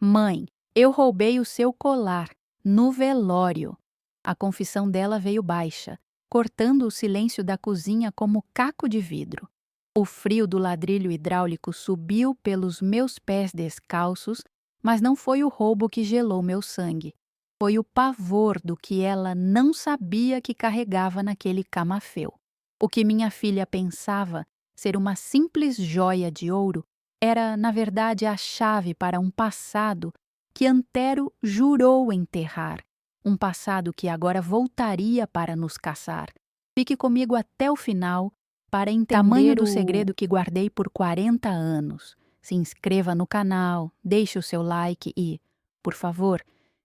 Mãe, eu roubei o seu colar no velório. A confissão dela veio baixa, cortando o silêncio da cozinha como caco de vidro. O frio do ladrilho hidráulico subiu pelos meus pés descalços, mas não foi o roubo que gelou meu sangue. Foi o pavor do que ela não sabia que carregava naquele camafeu. O que minha filha pensava ser uma simples joia de ouro era, na verdade, a chave para um passado que Antero jurou enterrar. Um passado que agora voltaria para nos caçar. Fique comigo até o final para entender tamanho do segredo que guardei por 40 anos. Se inscreva no canal, deixe o seu like e, por favor,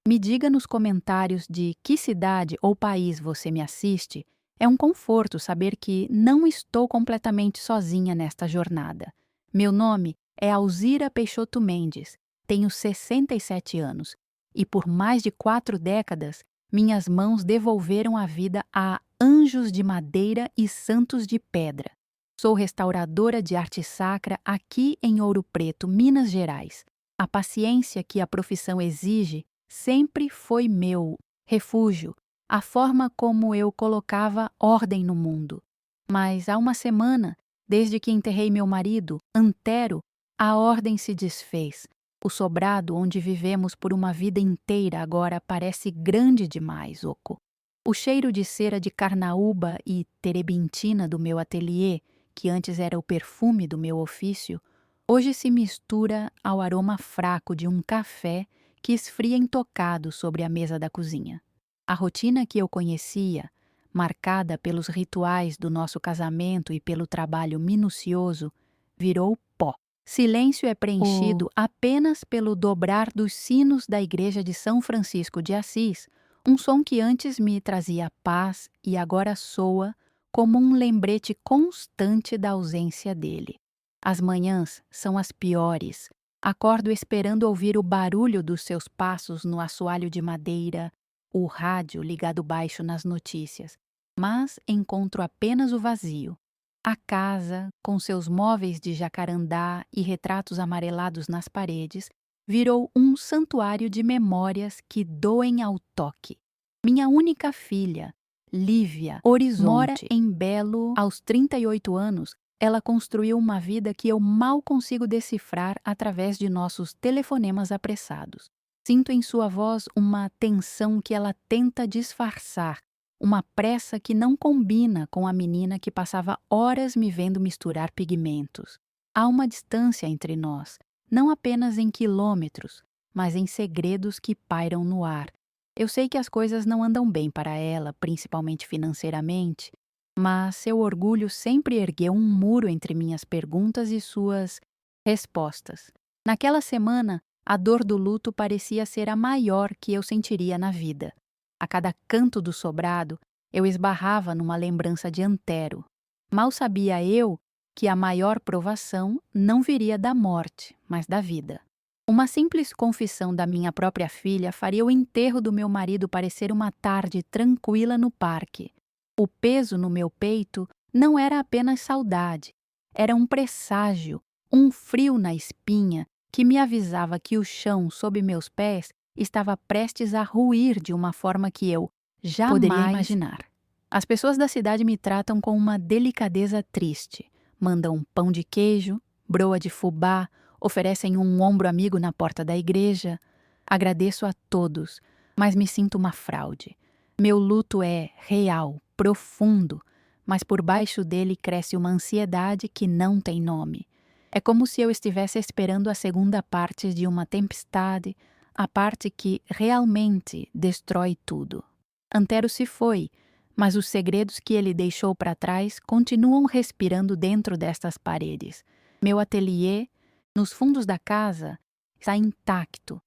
me diga nos comentários de que cidade ou país você me assiste. É um conforto saber que não estou completamente sozinha nesta jornada. Meu nome é Alzira Peixoto Mendes, tenho 67 anos e por mais de 4 décadas minhas mãos devolveram a vida a anjos de madeira e santos de pedra. Sou restauradora de arte sacra aqui em Ouro Preto, Minas Gerais. A paciência que a profissão exige sempre foi meu refúgio, a forma como eu colocava ordem no mundo. Mas há uma semana, desde que enterrei meu marido, Antero, a ordem se desfez. O sobrado onde vivemos por uma vida inteira agora parece grande demais, Oco. O cheiro de cera de carnaúba e terebintina do meu ateliê, que antes era o perfume do meu ofício, hoje se mistura ao aroma fraco de um café que esfria intocado sobre a mesa da cozinha. A rotina que eu conhecia, marcada pelos rituais do nosso casamento e pelo trabalho minucioso, virou pó. Silêncio é preenchido apenas pelo dobrar dos sinos da igreja de São Francisco de Assis, um som que antes me trazia paz e agora soa como um lembrete constante da ausência dele. As manhãs são as piores. Acordo esperando ouvir o barulho dos seus passos no assoalho de madeira, o rádio ligado baixo nas notícias, mas encontro apenas o vazio. A casa, com seus móveis de jacarandá e retratos amarelados nas paredes, virou um santuário de memórias que doem ao toque. Minha única filha, Lívia Horizonte, mora em Belo aos 38 anos. Ela construiu uma vida que eu mal consigo decifrar através de nossos telefonemas apressados. Sinto em sua voz uma tensão que ela tenta disfarçar, uma pressa que não combina com a menina que passava horas me vendo misturar pigmentos. Há uma distância entre nós, não apenas em quilômetros, mas em segredos que pairam no ar. Eu sei que as coisas não andam bem para ela, principalmente financeiramente, mas seu orgulho sempre ergueu um muro entre minhas perguntas e suas respostas. Naquela semana, a dor do luto parecia ser a maior que eu sentiria na vida. A cada canto do sobrado, eu esbarrava numa lembrança de Antero. Mal sabia eu que a maior provação não viria da morte, mas da vida. Uma simples confissão da minha própria filha faria o enterro do meu marido parecer uma tarde tranquila no parque. O peso no meu peito não era apenas saudade, era um presságio, um frio na espinha que me avisava que o chão sob meus pés estava prestes a ruir de uma forma que eu jamais poderia imaginar. As pessoas da cidade me tratam com uma delicadeza triste. Mandam pão de queijo, broa de fubá, oferecem um ombro amigo na porta da igreja. Agradeço a todos, mas me sinto uma fraude. Meu luto é real, profundo, mas por baixo dele cresce uma ansiedade que não tem nome. É como se eu estivesse esperando a segunda parte de uma tempestade, a parte que realmente destrói tudo. Antero se foi, mas os segredos que ele deixou para trás continuam respirando dentro destas paredes. Meu ateliê, nos fundos da casa, está intacto.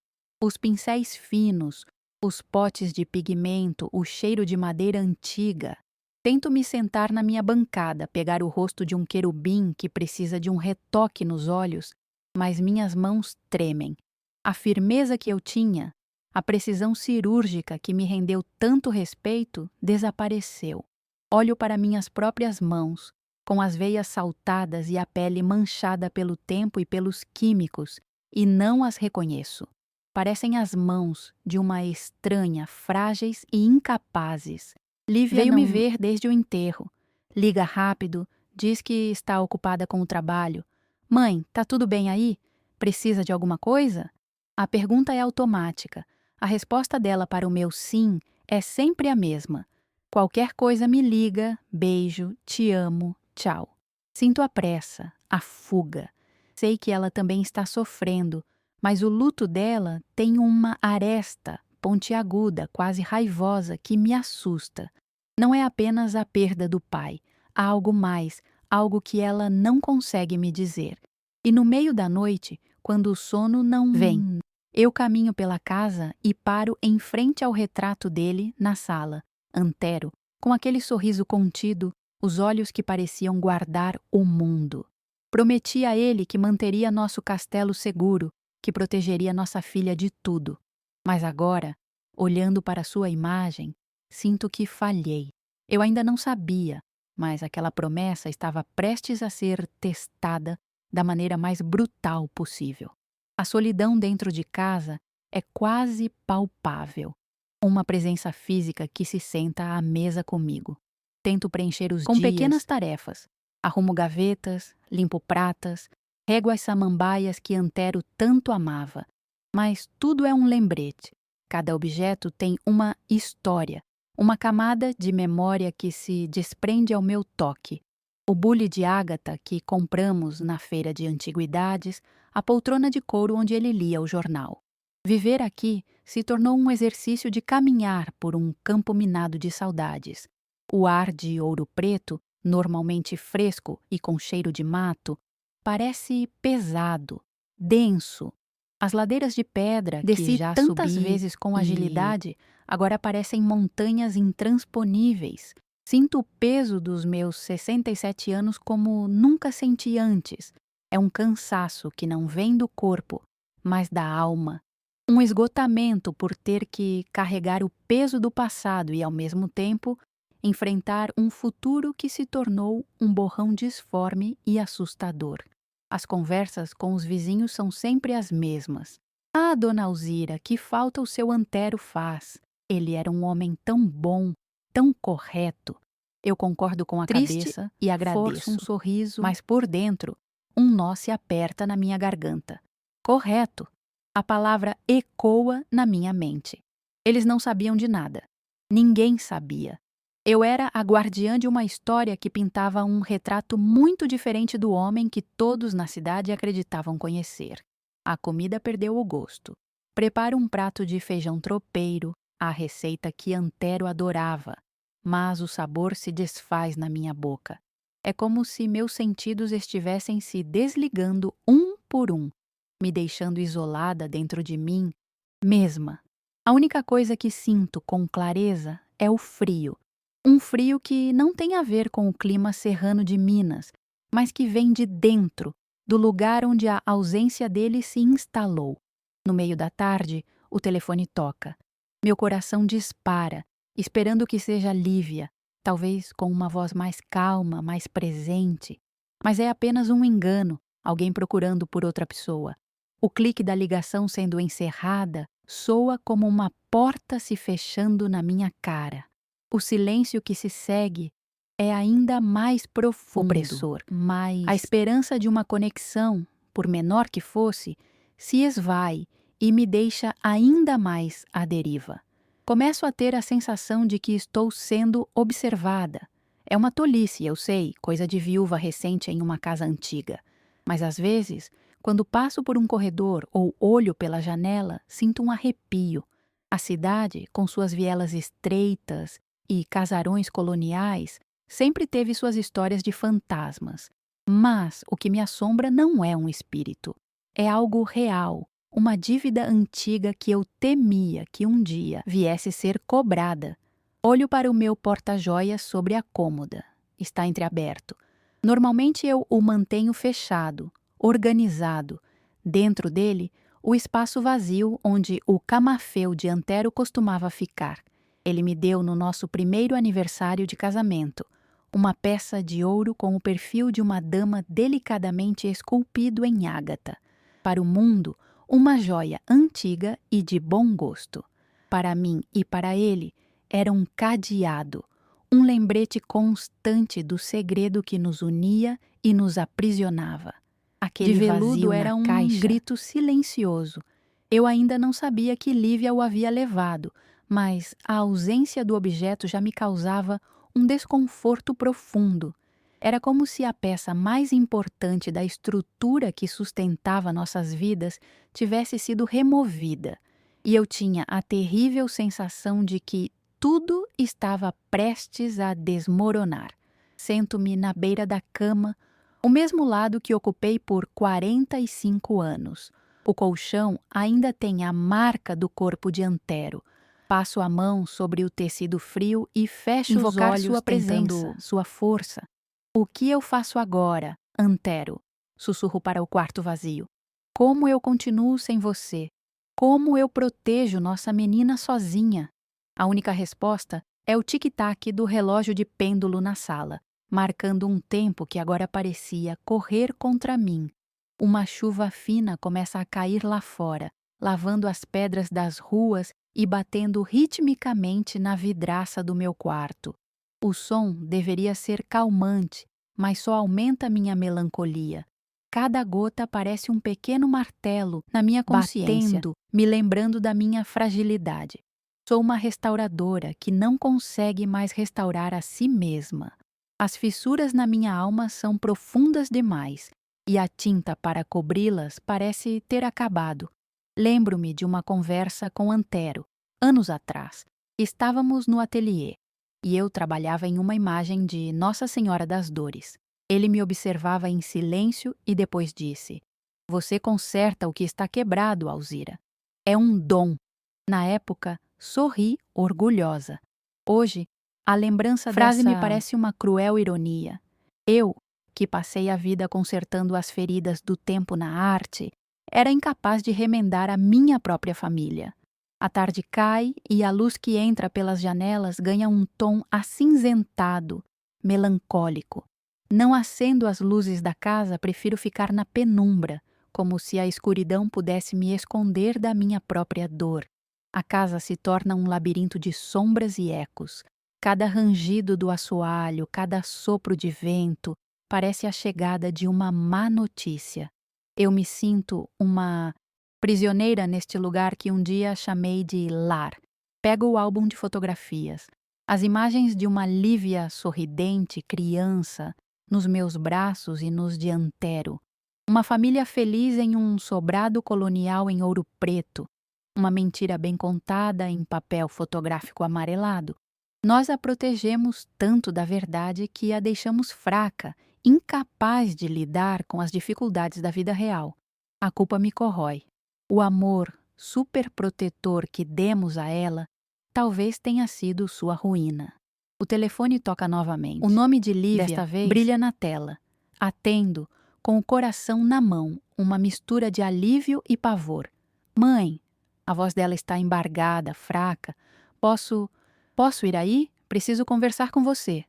Os pincéis finos, os potes de pigmento, o cheiro de madeira antiga. Tento me sentar na minha bancada, pegar o rosto de um querubim que precisa de um retoque nos olhos, mas minhas mãos tremem. A firmeza que eu tinha, a precisão cirúrgica que me rendeu tanto respeito, desapareceu. Olho para minhas próprias mãos, com as veias saltadas e a pele manchada pelo tempo e pelos químicos, e não as reconheço. parecem as mãos de uma estranha, frágeis e incapazes. Lívia veio me ver desde o enterro. Liga rápido, diz que está ocupada com o trabalho. Mãe, tá tudo bem aí? Precisa de alguma coisa? A pergunta é automática. A resposta dela para o meu sim é sempre a mesma. Qualquer coisa me liga, beijo, te amo, tchau. Sinto a pressa, a fuga. Sei que ela também está sofrendo, mas o luto dela tem uma aresta pontiaguda, quase raivosa, que me assusta. Não é apenas a perda do pai, há algo mais, algo que ela não consegue me dizer. E no meio da noite, quando o sono não vem, eu caminho pela casa e paro em frente ao retrato dele na sala, Antero, com aquele sorriso contido, os olhos que pareciam guardar o mundo. Prometi a ele que manteria nosso castelo seguro, que protegeria nossa filha de tudo. Mas agora, olhando para sua imagem, sinto que falhei. Eu ainda não sabia, mas aquela promessa estava prestes a ser testada da maneira mais brutal possível. A solidão dentro de casa é quase palpável. Uma presença física que se senta à mesa comigo. Tento preencher os dias com pequenas tarefas. Arrumo gavetas, limpo pratas, rego as samambaias que Antero tanto amava. Mas tudo é um lembrete. Cada objeto tem uma história, uma camada de memória que se desprende ao meu toque. O bule de ágata que compramos na feira de antiguidades, a poltrona de couro onde ele lia o jornal. Viver aqui se tornou um exercício de caminhar por um campo minado de saudades. O ar de Ouro Preto, normalmente fresco e com cheiro de mato, parece pesado, denso. As ladeiras de pedra que já tantas vezes com agilidade, agora parecem montanhas intransponíveis. Sinto o peso dos meus 67 anos como nunca senti antes. É um cansaço que não vem do corpo, mas da alma. Um esgotamento por ter que carregar o peso do passado e, ao mesmo tempo, enfrentar um futuro que se tornou um borrão disforme e assustador. As conversas com os vizinhos são sempre as mesmas. Ah, dona Alzira, que falta o seu Antero faz. Ele era um homem tão bom, tão correto. Eu concordo com a cabeça e agradeço. Forço um sorriso, mas por dentro, um nó se aperta na minha garganta. Correto. A palavra ecoa na minha mente. Eles não sabiam de nada. Ninguém sabia. Eu era a guardiã de uma história que pintava um retrato muito diferente do homem que todos na cidade acreditavam conhecer. A comida perdeu o gosto. Preparo um prato de feijão tropeiro, a receita que Antero adorava, mas o sabor se desfaz na minha boca. É como se meus sentidos estivessem se desligando um por um, me deixando isolada dentro de mim mesma. A única coisa que sinto com clareza é o frio. Um frio que não tem a ver com o clima serrano de Minas, mas que vem de dentro, do lugar onde a ausência dele se instalou. No meio da tarde, o telefone toca. Meu coração dispara, esperando que seja Lívia, talvez com uma voz mais calma, mais presente. Mas é apenas um engano, alguém procurando por outra pessoa. O clique da ligação sendo encerrada soa como uma porta se fechando na minha cara. O silêncio que se segue é ainda mais profundo, opressor. A esperança de uma conexão, por menor que fosse, se esvai e me deixa ainda mais à deriva. Começo a ter a sensação de que estou sendo observada. É uma tolice, eu sei, coisa de viúva recente em uma casa antiga. Mas às vezes, quando passo por um corredor ou olho pela janela, sinto um arrepio. A cidade, com suas vielas estreitas e casarões coloniais, sempre teve suas histórias de fantasmas. Mas o que me assombra não é um espírito. É algo real, uma dívida antiga que eu temia que um dia viesse ser cobrada. Olho para o meu porta-joias sobre a cômoda. Está entreaberto. Normalmente eu o mantenho fechado, organizado. Dentro dele, o espaço vazio onde o camafeu de Antero costumava ficar. Ele me deu no nosso primeiro aniversário de casamento, uma peça de ouro com o perfil de uma dama delicadamente esculpido em ágata. Para o mundo, uma joia antiga e de bom gosto. Para mim e para ele, era um cadeado, um lembrete constante do segredo que nos unia e nos aprisionava. Aquele De veludo vazio era na um caixa. grito silencioso. Eu ainda não sabia que Lívia o havia levado, mas a ausência do objeto já me causava um desconforto profundo. Era como se a peça mais importante da estrutura que sustentava nossas vidas tivesse sido removida, e eu tinha a terrível sensação de que tudo estava prestes a desmoronar. Sento-me na beira da cama, o mesmo lado que ocupei por 45 anos. O colchão ainda tem a marca do corpo de Antero. Passo a mão sobre o tecido frio e fecho os Invocar olhos sua tentando presença. sua força. O que eu faço agora, Antero? Sussurro para o quarto vazio. Como eu continuo sem você? Como eu protejo nossa menina sozinha? A única resposta é o tic-tac do relógio de pêndulo na sala, marcando um tempo que agora parecia correr contra mim. Uma chuva fina começa a cair lá fora, lavando as pedras das ruas e batendo ritmicamente na vidraça do meu quarto. O som deveria ser calmante, mas só aumenta minha melancolia. Cada gota parece um pequeno martelo na minha consciência, Batendo. me lembrando da minha fragilidade. Sou uma restauradora que não consegue mais restaurar a si mesma. As fissuras na minha alma são profundas demais, e a tinta para cobri-las parece ter acabado. Lembro-me de uma conversa com Antero, anos atrás. Estávamos no ateliê, e eu trabalhava em uma imagem de Nossa Senhora das Dores. Ele me observava em silêncio e depois disse: "Você conserta o que está quebrado, Alzira. É um dom." Na época, sorri orgulhosa. Hoje, a lembrança Frase dessa me parece uma cruel ironia. Eu, que passei a vida consertando as feridas do tempo na arte, era incapaz de remendar a minha própria família. A tarde cai e a luz que entra pelas janelas ganha um tom acinzentado, melancólico. Não acendo as luzes da casa, prefiro ficar na penumbra, como se a escuridão pudesse me esconder da minha própria dor. A casa se torna um labirinto de sombras e ecos. Cada rangido do assoalho, cada sopro de vento, parece a chegada de uma má notícia. Eu me sinto uma prisioneira neste lugar que um dia chamei de lar. Pego o álbum de fotografias. As imagens de uma Lívia sorridente, criança, nos meus braços e nos de Antero. Uma família feliz em um sobrado colonial em ouro preto. Uma mentira bem contada em papel fotográfico amarelado. Nós a protegemos tanto da verdade que a deixamos fraca, incapaz de lidar com as dificuldades da vida real. A culpa me corrói. O amor superprotetor que demos a ela talvez tenha sido sua ruína. O telefone toca novamente. O nome de Lívia Desta vez, brilha na tela. Atendo, com o coração na mão, uma mistura de alívio e pavor. "Mãe!" A voz dela está embargada, fraca. Posso ir aí? Preciso conversar com você."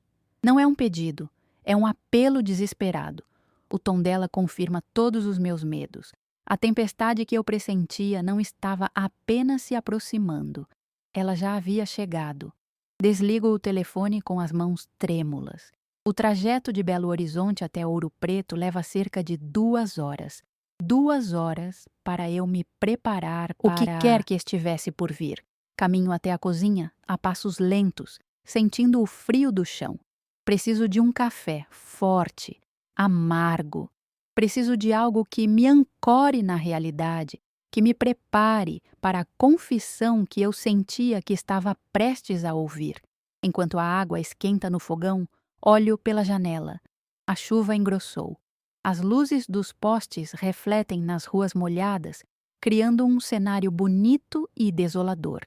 Não é um pedido, é um apelo desesperado. O tom dela confirma todos os meus medos. A tempestade que eu pressentia não estava apenas se aproximando. Ela já havia chegado. Desligo o telefone com as mãos trêmulas. O trajeto de Belo Horizonte até Ouro Preto leva cerca de 2 horas. 2 horas para eu me preparar para o que quer que estivesse por vir. Caminho até a cozinha, a passos lentos, sentindo o frio do chão. Preciso de um café forte, amargo. Preciso de algo que me ancore na realidade, que me prepare para a confissão que eu sentia que estava prestes a ouvir. Enquanto a água esquenta no fogão, olho pela janela. A chuva engrossou. As luzes dos postes refletem nas ruas molhadas, criando um cenário bonito e desolador.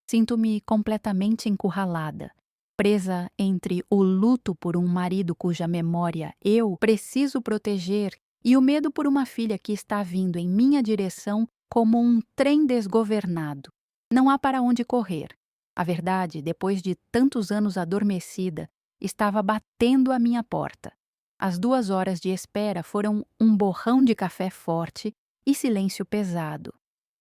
Sinto-me completamente encurralada, presa entre o luto por um marido cuja memória eu preciso proteger e o medo por uma filha que está vindo em minha direção como um trem desgovernado. Não há para onde correr. A verdade, depois de tantos anos adormecida, estava batendo à minha porta. As 2 horas de espera foram um borrão de café forte e silêncio pesado.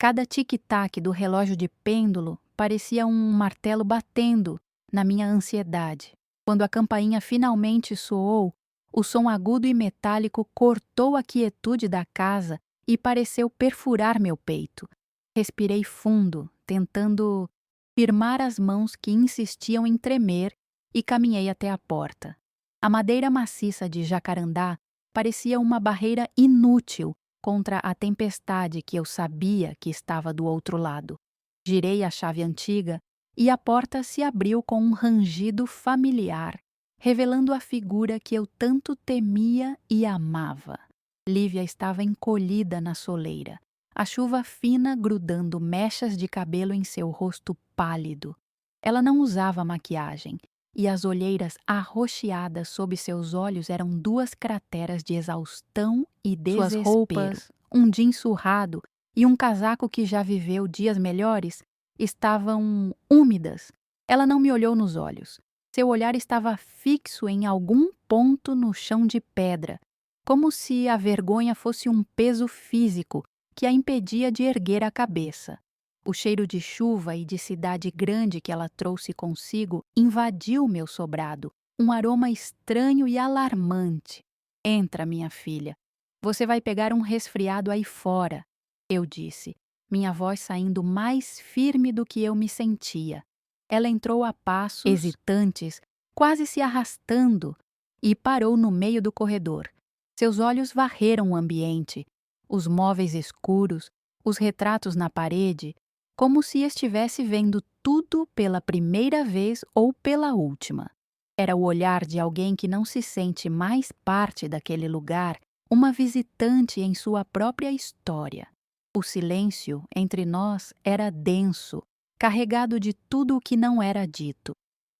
Cada tic-tac do relógio de pêndulo parecia um martelo batendo na minha ansiedade. Quando a campainha finalmente soou, o som agudo e metálico cortou a quietude da casa e pareceu perfurar meu peito. Respirei fundo, tentando firmar as mãos que insistiam em tremer, e caminhei até a porta. A madeira maciça de jacarandá parecia uma barreira inútil contra a tempestade que eu sabia que estava do outro lado. Girei a chave antiga e a porta se abriu com um rangido familiar, revelando a figura que eu tanto temia e amava. Lívia estava encolhida na soleira, a chuva fina grudando mechas de cabelo em seu rosto pálido. Ela não usava maquiagem, e as olheiras arroxeadas sob seus olhos eram 2 crateras de exaustão e desespero. Suas roupas, um jeans surrado e um casaco que já viveu dias melhores, estavam úmidas. Ela não me olhou nos olhos. Seu olhar estava fixo em algum ponto no chão de pedra, como se a vergonha fosse um peso físico que a impedia de erguer a cabeça. O cheiro de chuva e de cidade grande que ela trouxe consigo invadiu meu sobrado, um aroma estranho e alarmante. Entra, minha filha. Você vai pegar um resfriado aí fora, eu disse, minha voz saindo mais firme do que eu me sentia. Ela entrou a passos hesitantes, quase se arrastando, e parou no meio do corredor. Seus olhos varreram o ambiente, os móveis escuros, os retratos na parede, como se estivesse vendo tudo pela primeira vez ou pela última. Era o olhar de alguém que não se sente mais parte daquele lugar, uma visitante em sua própria história. O silêncio entre nós era denso, carregado de tudo o que não era dito.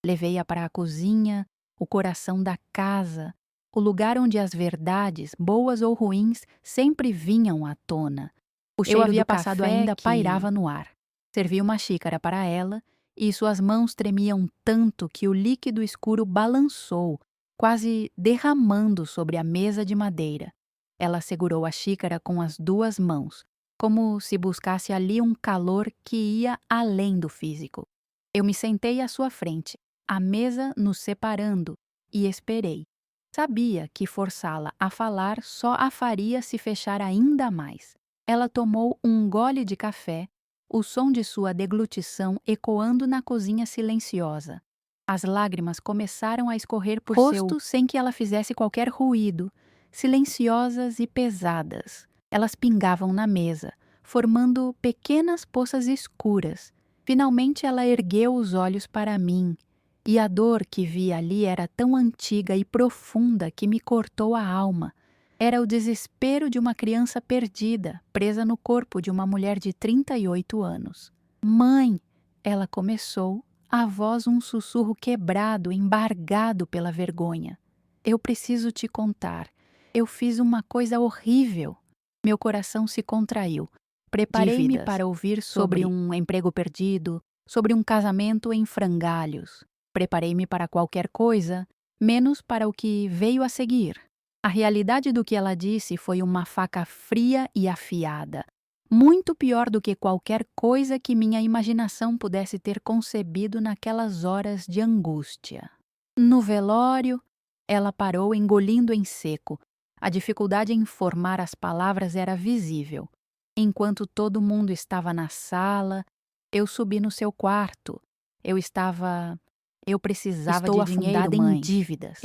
Levei-a para a cozinha, o coração da casa, o lugar onde as verdades, boas ou ruins, sempre vinham à tona. O cheiro do café ainda pairava no ar. Servi uma xícara para ela e suas mãos tremiam tanto que o líquido escuro balançou, quase derramando sobre a mesa de madeira. Ela segurou a xícara com as 2 mãos, como se buscasse ali um calor que ia além do físico. Eu me sentei à sua frente, a mesa nos separando, e esperei. Sabia que forçá-la a falar só a faria se fechar ainda mais. Ela tomou um gole de café, o som de sua deglutição ecoando na cozinha silenciosa. As lágrimas começaram a escorrer por seu rosto sem que ela fizesse qualquer ruído, silenciosas e pesadas. Elas pingavam na mesa, formando pequenas poças escuras. Finalmente ela ergueu os olhos para mim, e a dor que vi ali era tão antiga e profunda que me cortou a alma. Era o desespero de uma criança perdida, presa no corpo de uma mulher de 38 anos. Mãe, ela começou, a voz um sussurro quebrado, embargado pela vergonha. Eu preciso te contar. Eu fiz uma coisa horrível. Meu coração se contraiu. Preparei-me para ouvir sobre um emprego perdido, sobre um casamento em frangalhos. Preparei-me para qualquer coisa, menos para o que veio a seguir. A realidade do que ela disse foi uma faca fria e afiada, muito pior do que qualquer coisa que minha imaginação pudesse ter concebido naquelas horas de angústia. No velório, ela parou engolindo em seco. A dificuldade em formar as palavras era visível. Enquanto todo mundo estava na sala, eu subi no seu quarto. Eu precisava Estou de dinheiro, afundada mãe. em dívidas.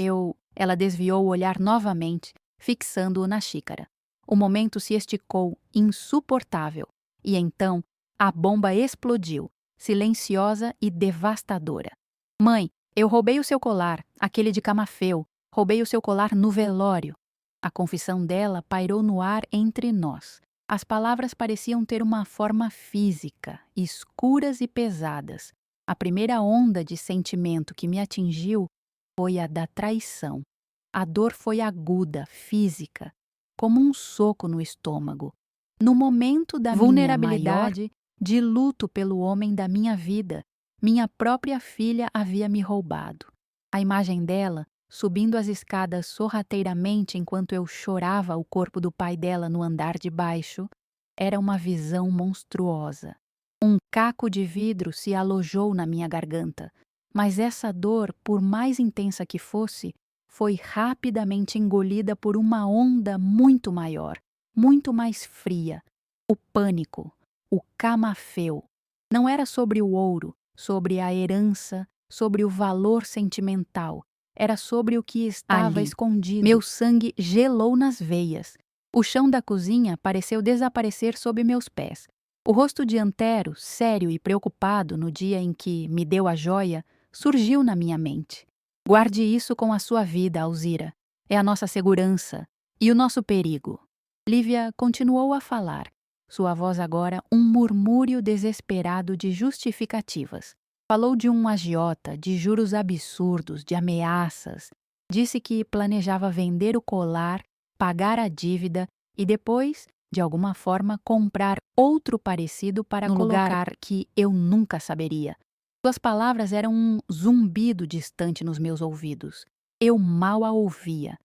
Ela desviou o olhar novamente, fixando-o na xícara. O momento se esticou, insuportável, e então a bomba explodiu, silenciosa e devastadora. Mãe, eu roubei o seu colar, aquele de camafeu. Roubei o seu colar no velório. A confissão dela pairou no ar entre nós. As palavras pareciam ter uma forma física, escuras e pesadas. A primeira onda de sentimento que me atingiu foi a da traição. A dor foi aguda, física, como um soco no estômago. No momento da vulnerabilidade, de luto pelo homem da minha vida, minha própria filha havia me roubado. A imagem dela, subindo as escadas sorrateiramente enquanto eu chorava o corpo do pai dela no andar de baixo, era uma visão monstruosa. Um caco de vidro se alojou na minha garganta, mas essa dor, por mais intensa que fosse, foi rapidamente engolida por uma onda muito maior, muito mais fria. O pânico, o camafeu. Não era sobre o ouro, sobre a herança, sobre o valor sentimental. Era sobre o que estava Ali, escondido. Meu sangue gelou nas veias. O chão da cozinha pareceu desaparecer sob meus pés. O rosto de Antero, sério e preocupado no dia em que me deu a joia, surgiu na minha mente. Guarde isso com a sua vida, Alzira. É a nossa segurança e o nosso perigo. Lívia continuou a falar, sua voz agora um murmúrio desesperado de justificativas. Falou de um agiota, de juros absurdos, de ameaças. Disse que planejava vender o colar, pagar a dívida e depois, de alguma forma, comprar outro parecido para colocar que eu nunca saberia. Suas palavras eram um zumbido distante nos meus ouvidos. Eu mal a ouvia.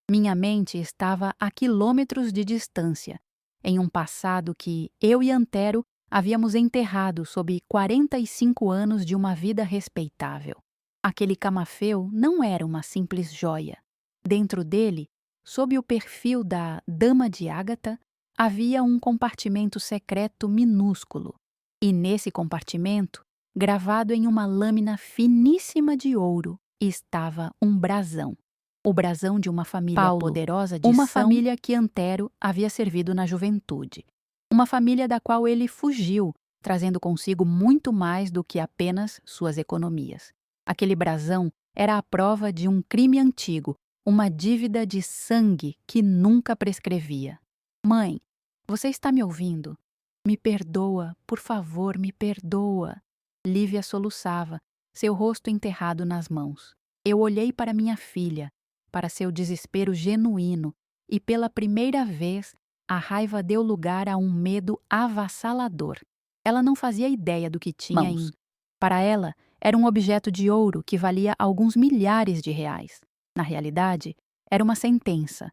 Minha mente estava a quilômetros de distância, em um passado que eu e Antero havíamos enterrado sob 45 anos de uma vida respeitável. Aquele camafeu não era uma simples joia. Dentro dele, sob o perfil da Dama de Ágata, havia um compartimento secreto minúsculo. E nesse compartimento, gravado em uma lâmina finíssima de ouro, estava um brasão. O brasão de uma família poderosa de uma família que Antero havia servido na juventude. Uma família da qual ele fugiu, trazendo consigo muito mais do que apenas suas economias. Aquele brasão era a prova de um crime antigo, uma dívida de sangue que nunca prescrevia. Mãe, você está me ouvindo? Me perdoa, por favor, me perdoa. Lívia soluçava, seu rosto enterrado nas mãos. Eu olhei para minha filha, para seu desespero genuíno, e pela primeira vez a raiva deu lugar a um medo avassalador. Ela não fazia ideia do que tinha Para ela, era um objeto de ouro que valia alguns milhares de reais. Na realidade, era uma sentença,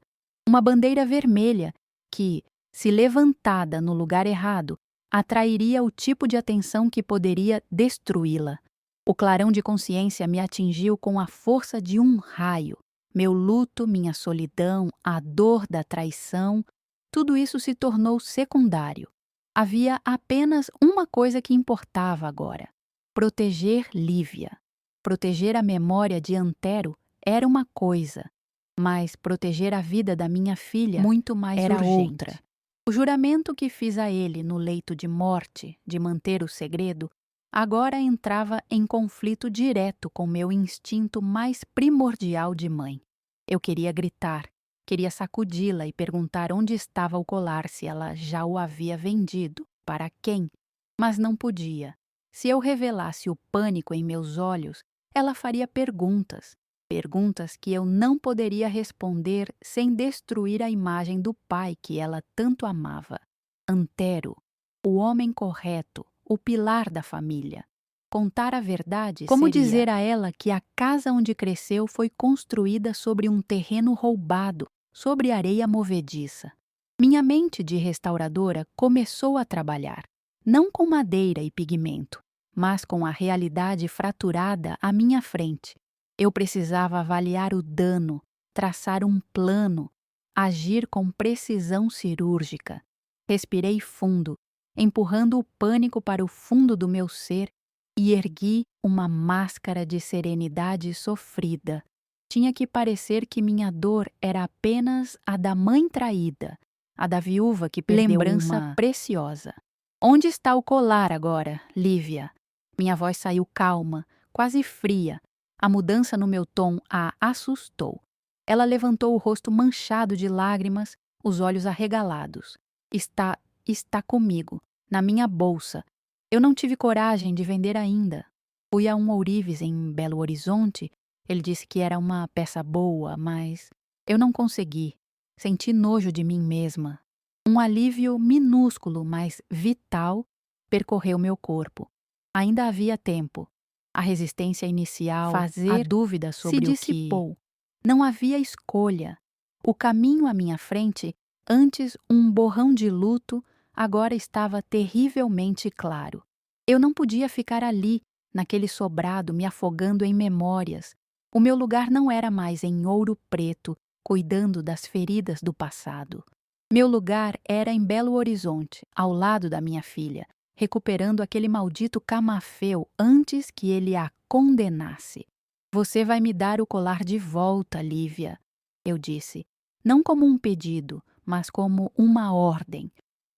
uma bandeira vermelha que, se levantada no lugar errado, atrairia o tipo de atenção que poderia destruí-la. O clarão de consciência me atingiu com a força de um raio. Meu luto, minha solidão, a dor da traição, tudo isso se tornou secundário. Havia apenas uma coisa que importava agora: proteger Lívia. Proteger a memória de Antero era uma coisa, mas proteger a vida da minha filha muito mais era urgente. outra. O juramento que fiz a ele no leito de morte de manter o segredo agora entrava em conflito direto com meu instinto mais primordial de mãe. Eu queria gritar, queria sacudi-la e perguntar onde estava o colar, se ela já o havia vendido, para quem, mas não podia. Se eu revelasse o pânico em meus olhos, ela faria perguntas que eu não poderia responder sem destruir a imagem do pai que ela tanto amava. Antero, o homem correto, o pilar da família. Contar a verdade Como dizer a ela que a casa onde cresceu foi construída sobre um terreno roubado, sobre areia movediça. Minha mente de restauradora começou a trabalhar, não com madeira e pigmento, mas com a realidade fraturada à minha frente. Eu precisava avaliar o dano, traçar um plano, agir com precisão cirúrgica. Respirei fundo, empurrando o pânico para o fundo do meu ser e ergui uma máscara de serenidade sofrida. Tinha que parecer que minha dor era apenas a da mãe traída, a da viúva que perdeu uma preciosa. Onde está o colar agora, Lívia? Minha voz saiu calma, quase fria. A mudança no meu tom a assustou. Ela levantou o rosto manchado de lágrimas, os olhos arregalados. Está comigo, na minha bolsa. Eu não tive coragem de vender ainda. Fui a um ourives em Belo Horizonte. Ele disse que era uma peça boa, mas eu não consegui. Senti nojo de mim mesma. Um alívio minúsculo, mas vital, percorreu meu corpo. Ainda havia tempo. A resistência inicial, a dúvida sobre se o dissipou. Não havia escolha. O caminho à minha frente, antes um borrão de luto, agora estava terrivelmente claro. Eu não podia ficar ali, naquele sobrado, me afogando em memórias. O meu lugar não era mais em Ouro Preto, cuidando das feridas do passado. Meu lugar era em Belo Horizonte, ao lado da minha filha, recuperando aquele maldito camafeu antes que ele a condenasse. Você vai me dar o colar de volta, Lívia, eu disse, não como um pedido, mas como uma ordem.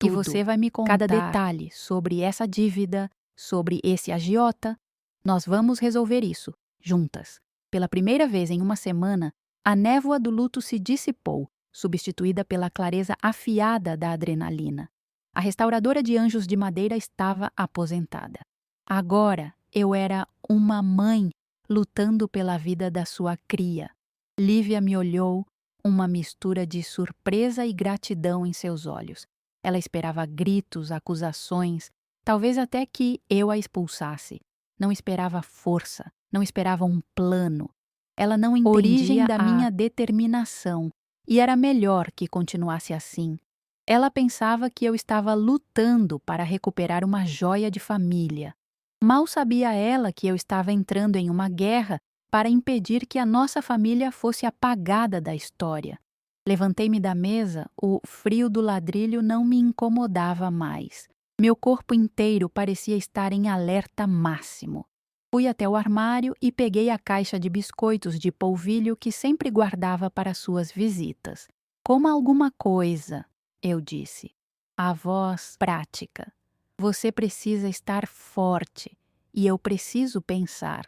E Tudo, você vai me contar cada detalhe sobre essa dívida, sobre esse agiota. Nós vamos resolver isso, juntas. Pela primeira vez em uma semana, a névoa do luto se dissipou, substituída pela clareza afiada da adrenalina. A restauradora de anjos de madeira estava aposentada. Agora eu era uma mãe lutando pela vida da sua cria. Lívia me olhou, uma mistura de surpresa e gratidão em seus olhos. Ela esperava gritos, acusações, talvez até que eu a expulsasse. Não esperava força, não esperava um plano. Ela não entendia Origem da a minha determinação, e era melhor que continuasse assim. Ela pensava que eu estava lutando para recuperar uma joia de família. Mal sabia ela que eu estava entrando em uma guerra para impedir que a nossa família fosse apagada da história. Levantei-me da mesa, o frio do ladrilho não me incomodava mais. Meu corpo inteiro parecia estar em alerta máximo. Fui até o armário e peguei a caixa de biscoitos de polvilho que sempre guardava para suas visitas. Coma alguma coisa, eu disse. A voz prática. Você precisa estar forte, e eu preciso pensar.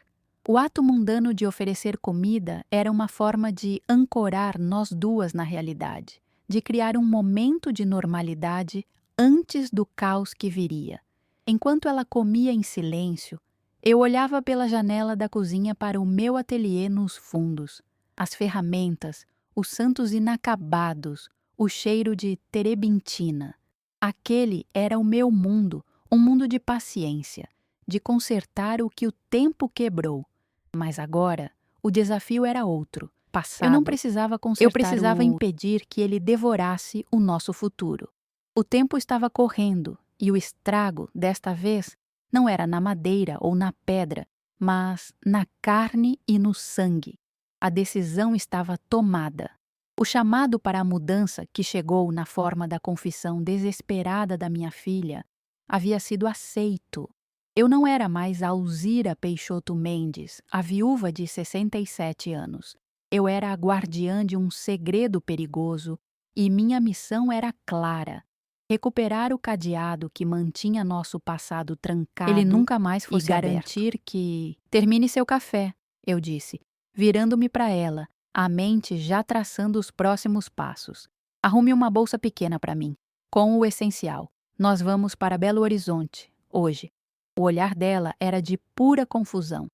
O ato mundano de oferecer comida era uma forma de ancorar nós duas na realidade, de criar um momento de normalidade antes do caos que viria. Enquanto ela comia em silêncio, eu olhava pela janela da cozinha para o meu ateliê nos fundos. As ferramentas, os santos inacabados, o cheiro de terebintina. Aquele era o meu mundo, um mundo de paciência, de consertar o que o tempo quebrou. Mas agora, o desafio era outro. passado. Eu não precisava consertar, Eu precisava impedir que ele devorasse o nosso futuro. O tempo estava correndo e o estrago, desta vez, não era na madeira ou na pedra, mas na carne e no sangue. A decisão estava tomada. O chamado para a mudança, que chegou na forma da confissão desesperada da minha filha, havia sido aceito. Eu não era mais Alzira Peixoto Mendes, a viúva de 67 anos. Eu era a guardiã de um segredo perigoso e minha missão era clara: recuperar o cadeado que mantinha nosso passado trancado. Ele nunca mais fosse garantir que... Termine seu café, eu disse, virando-me para ela, a mente já traçando os próximos passos. Arrume uma bolsa pequena para mim, com o essencial. Nós vamos para Belo Horizonte, hoje. O olhar dela era de pura confusão.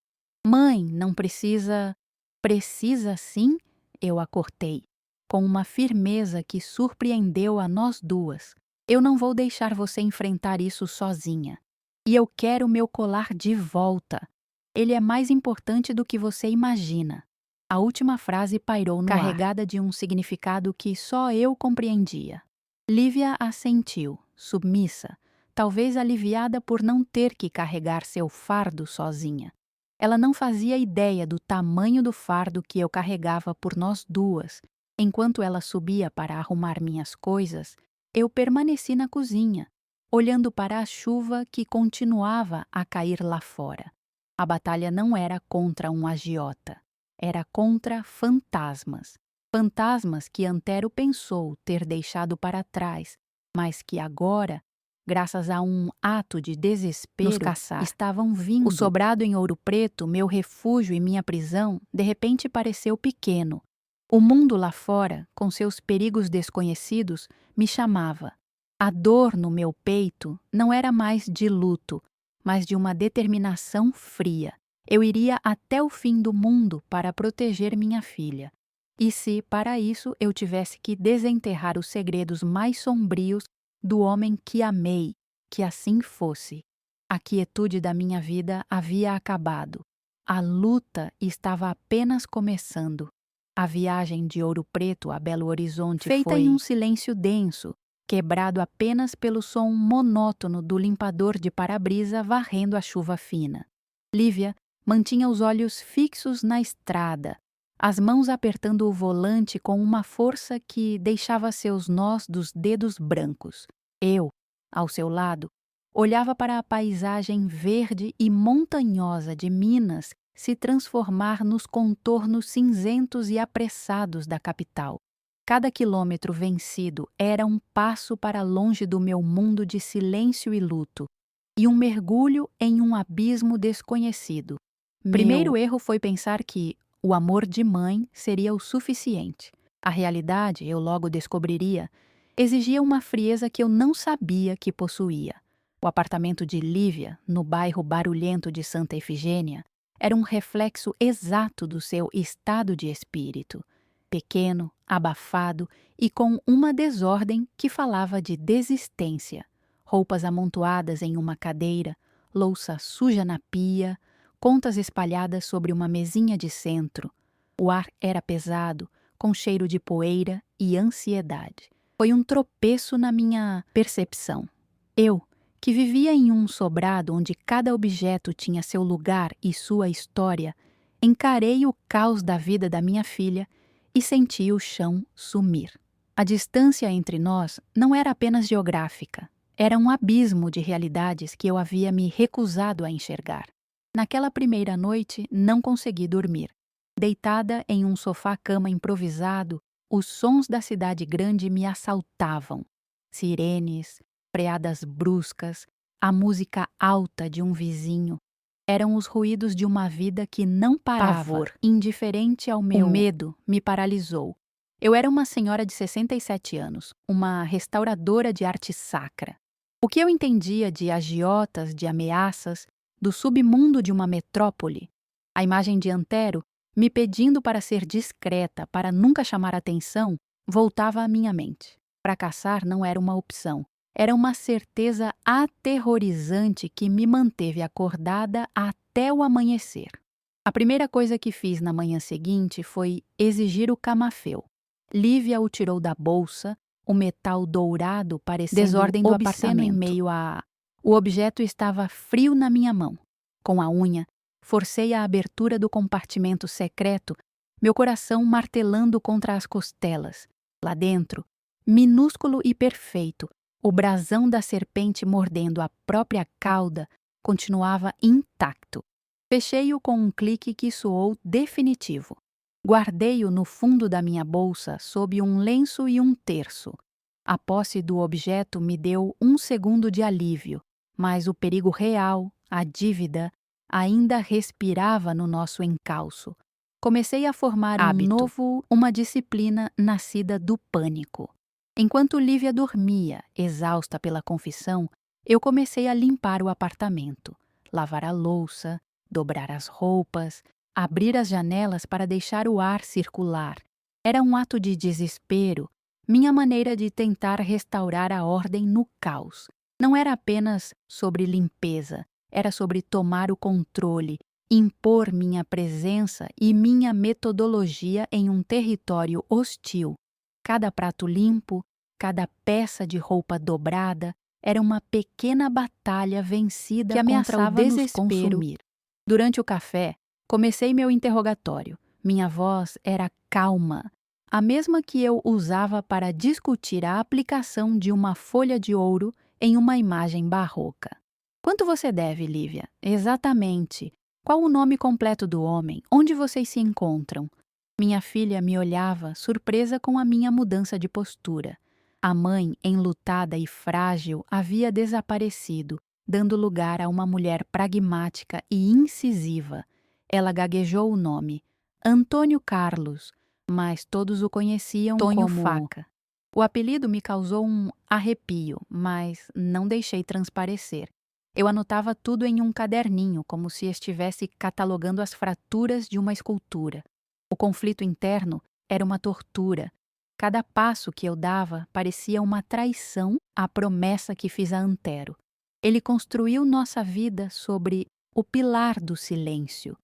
Mãe, não precisa... Precisa sim? Eu a cortei, com uma firmeza que surpreendeu a nós duas. Eu não vou deixar você enfrentar isso sozinha. E eu quero meu colar de volta. Ele é mais importante do que você imagina. A última frase pairou no ar, carregada de um significado que só eu compreendia. Lívia assentiu, submissa, talvez aliviada por não ter que carregar seu fardo sozinha. Ela não fazia ideia do tamanho do fardo que eu carregava por nós duas. Enquanto ela subia para arrumar minhas coisas, eu permaneci na cozinha, olhando para a chuva que continuava a cair lá fora. A batalha não era contra um agiota, era contra fantasmas. Fantasmas que Antero pensou ter deixado para trás, mas que agora, graças a um ato de desespero, nos caçar. Estavam vindo. O sobrado em Ouro Preto, meu refúgio e minha prisão, de repente pareceu pequeno. O mundo lá fora, com seus perigos desconhecidos, me chamava. A dor no meu peito não era mais de luto, mas de uma determinação fria. Eu iria até o fim do mundo para proteger minha filha. E se, para isso, eu tivesse que desenterrar os segredos mais sombrios do homem que amei, que assim fosse. A quietude da minha vida havia acabado. A luta estava apenas começando. A viagem de Ouro Preto a Belo Horizonte feita em um silêncio denso, quebrado apenas pelo som monótono do limpador de para-brisa varrendo a chuva fina. Lívia mantinha os olhos fixos na estrada, as mãos apertando o volante com uma força que deixava seus nós dos dedos brancos. Eu, ao seu lado, olhava para a paisagem verde e montanhosa de Minas se transformar nos contornos cinzentos e apressados da capital. Cada quilômetro vencido era um passo para longe do meu mundo de silêncio e luto, e um mergulho em um abismo desconhecido. Primeiro erro foi pensar que o amor de mãe seria o suficiente. A realidade, eu logo descobriria, exigia uma frieza que eu não sabia que possuía. O apartamento de Lívia, no bairro barulhento de Santa Efigênia, era um reflexo exato do seu estado de espírito. Pequeno, abafado e com uma desordem que falava de desistência. Roupas amontoadas em uma cadeira, louça suja na pia, contas espalhadas sobre uma mesinha de centro. O ar era pesado, com cheiro de poeira e ansiedade. Foi um tropeço na minha percepção. Eu, que vivia em um sobrado onde cada objeto tinha seu lugar e sua história, encarei o caos da vida da minha filha e senti o chão sumir. A distância entre nós não era apenas geográfica, era um abismo de realidades que eu havia me recusado a enxergar. Naquela primeira noite, não consegui dormir. Deitada em um sofá-cama improvisado, os sons da cidade grande me assaltavam. Sirenes, freadas bruscas, a música alta de um vizinho. Eram os ruídos de uma vida que não parava. Pavor, indiferente ao meu medo, me paralisou. Eu era uma senhora de 67 anos, uma restauradora de arte sacra. O que eu entendia de agiotas, de ameaças, do submundo de uma metrópole? A imagem de Antero, me pedindo para ser discreta, para nunca chamar atenção, voltava à minha mente. Fracassar não era uma opção. Era uma certeza aterrorizante que me manteve acordada até o amanhecer. A primeira coisa que fiz na manhã seguinte foi exigir o camafeu. Lívia o tirou da bolsa, o metal dourado parecendo desordem do apartamento em meio a... O objeto estava frio na minha mão. Com a unha, forcei a abertura do compartimento secreto, meu coração martelando contra as costelas. Lá dentro, minúsculo e perfeito, o brasão da serpente mordendo a própria cauda continuava intacto. Fechei-o com um clique que soou definitivo. Guardei-o no fundo da minha bolsa sob um lenço e um terço. A posse do objeto me deu um segundo de alívio, mas o perigo real, a dívida, ainda respirava no nosso encalço. Comecei a formar uma disciplina nascida do pânico. Enquanto Lívia dormia, exausta pela confissão, eu comecei a limpar o apartamento, lavar a louça, dobrar as roupas, abrir as janelas para deixar o ar circular. Era um ato de desespero, minha maneira de tentar restaurar a ordem no caos. Não era apenas sobre limpeza, era sobre tomar o controle, impor minha presença e minha metodologia em um território hostil. Cada prato limpo, cada peça de roupa dobrada era uma pequena batalha vencida que ameaçava contra o desespero. Durante o café, comecei meu interrogatório. Minha voz era calma, a mesma que eu usava para discutir a aplicação de uma folha de ouro em uma imagem barroca. Quanto você deve, Lívia? Exatamente. Qual o nome completo do homem? Onde vocês se encontram? Minha filha me olhava, surpresa com a minha mudança de postura. A mãe, enlutada e frágil, havia desaparecido, dando lugar a uma mulher pragmática e incisiva. Ela gaguejou o nome, Antônio Carlos, mas todos o conheciam como Faca. O apelido me causou um arrepio, mas não deixei transparecer. Eu anotava tudo em um caderninho, como se estivesse catalogando as fraturas de uma escultura. O conflito interno era uma tortura. Cada passo que eu dava parecia uma traição à promessa que fiz a Antero. Ele construiu nossa vida sobre o pilar do silêncio,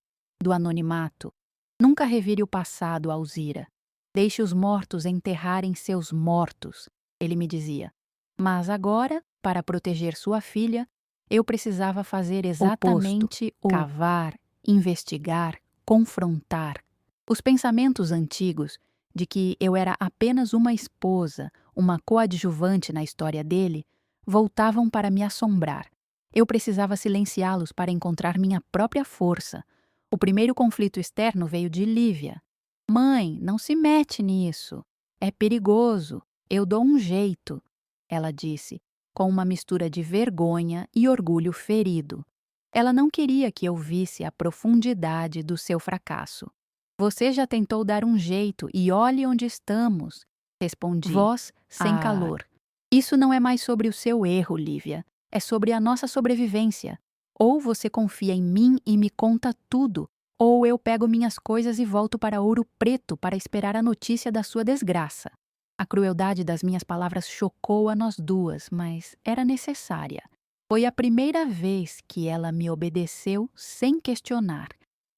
do anonimato. Nunca revire o passado, Alzira. Deixe os mortos enterrarem seus mortos, ele me dizia. Mas agora, para proteger sua filha, eu precisava fazer exatamente o cavar, investigar, confrontar. Os pensamentos antigos de que eu era apenas uma esposa, uma coadjuvante na história dele, voltavam para me assombrar. Eu precisava silenciá-los para encontrar minha própria força. O primeiro conflito externo veio de Lívia. Mãe, não se mete nisso. É perigoso. Eu dou um jeito, ela disse, com uma mistura de vergonha e orgulho ferido. Ela não queria que eu visse a profundidade do seu fracasso. Você já tentou dar um jeito e olhe onde estamos, respondi, voz sem calor. Isso não é mais sobre o seu erro, Lívia. É sobre a nossa sobrevivência. Ou você confia em mim e me conta tudo, ou eu pego minhas coisas e volto para Ouro Preto para esperar a notícia da sua desgraça. A crueldade das minhas palavras chocou a nós duas, mas era necessária. Foi a primeira vez que ela me obedeceu sem questionar.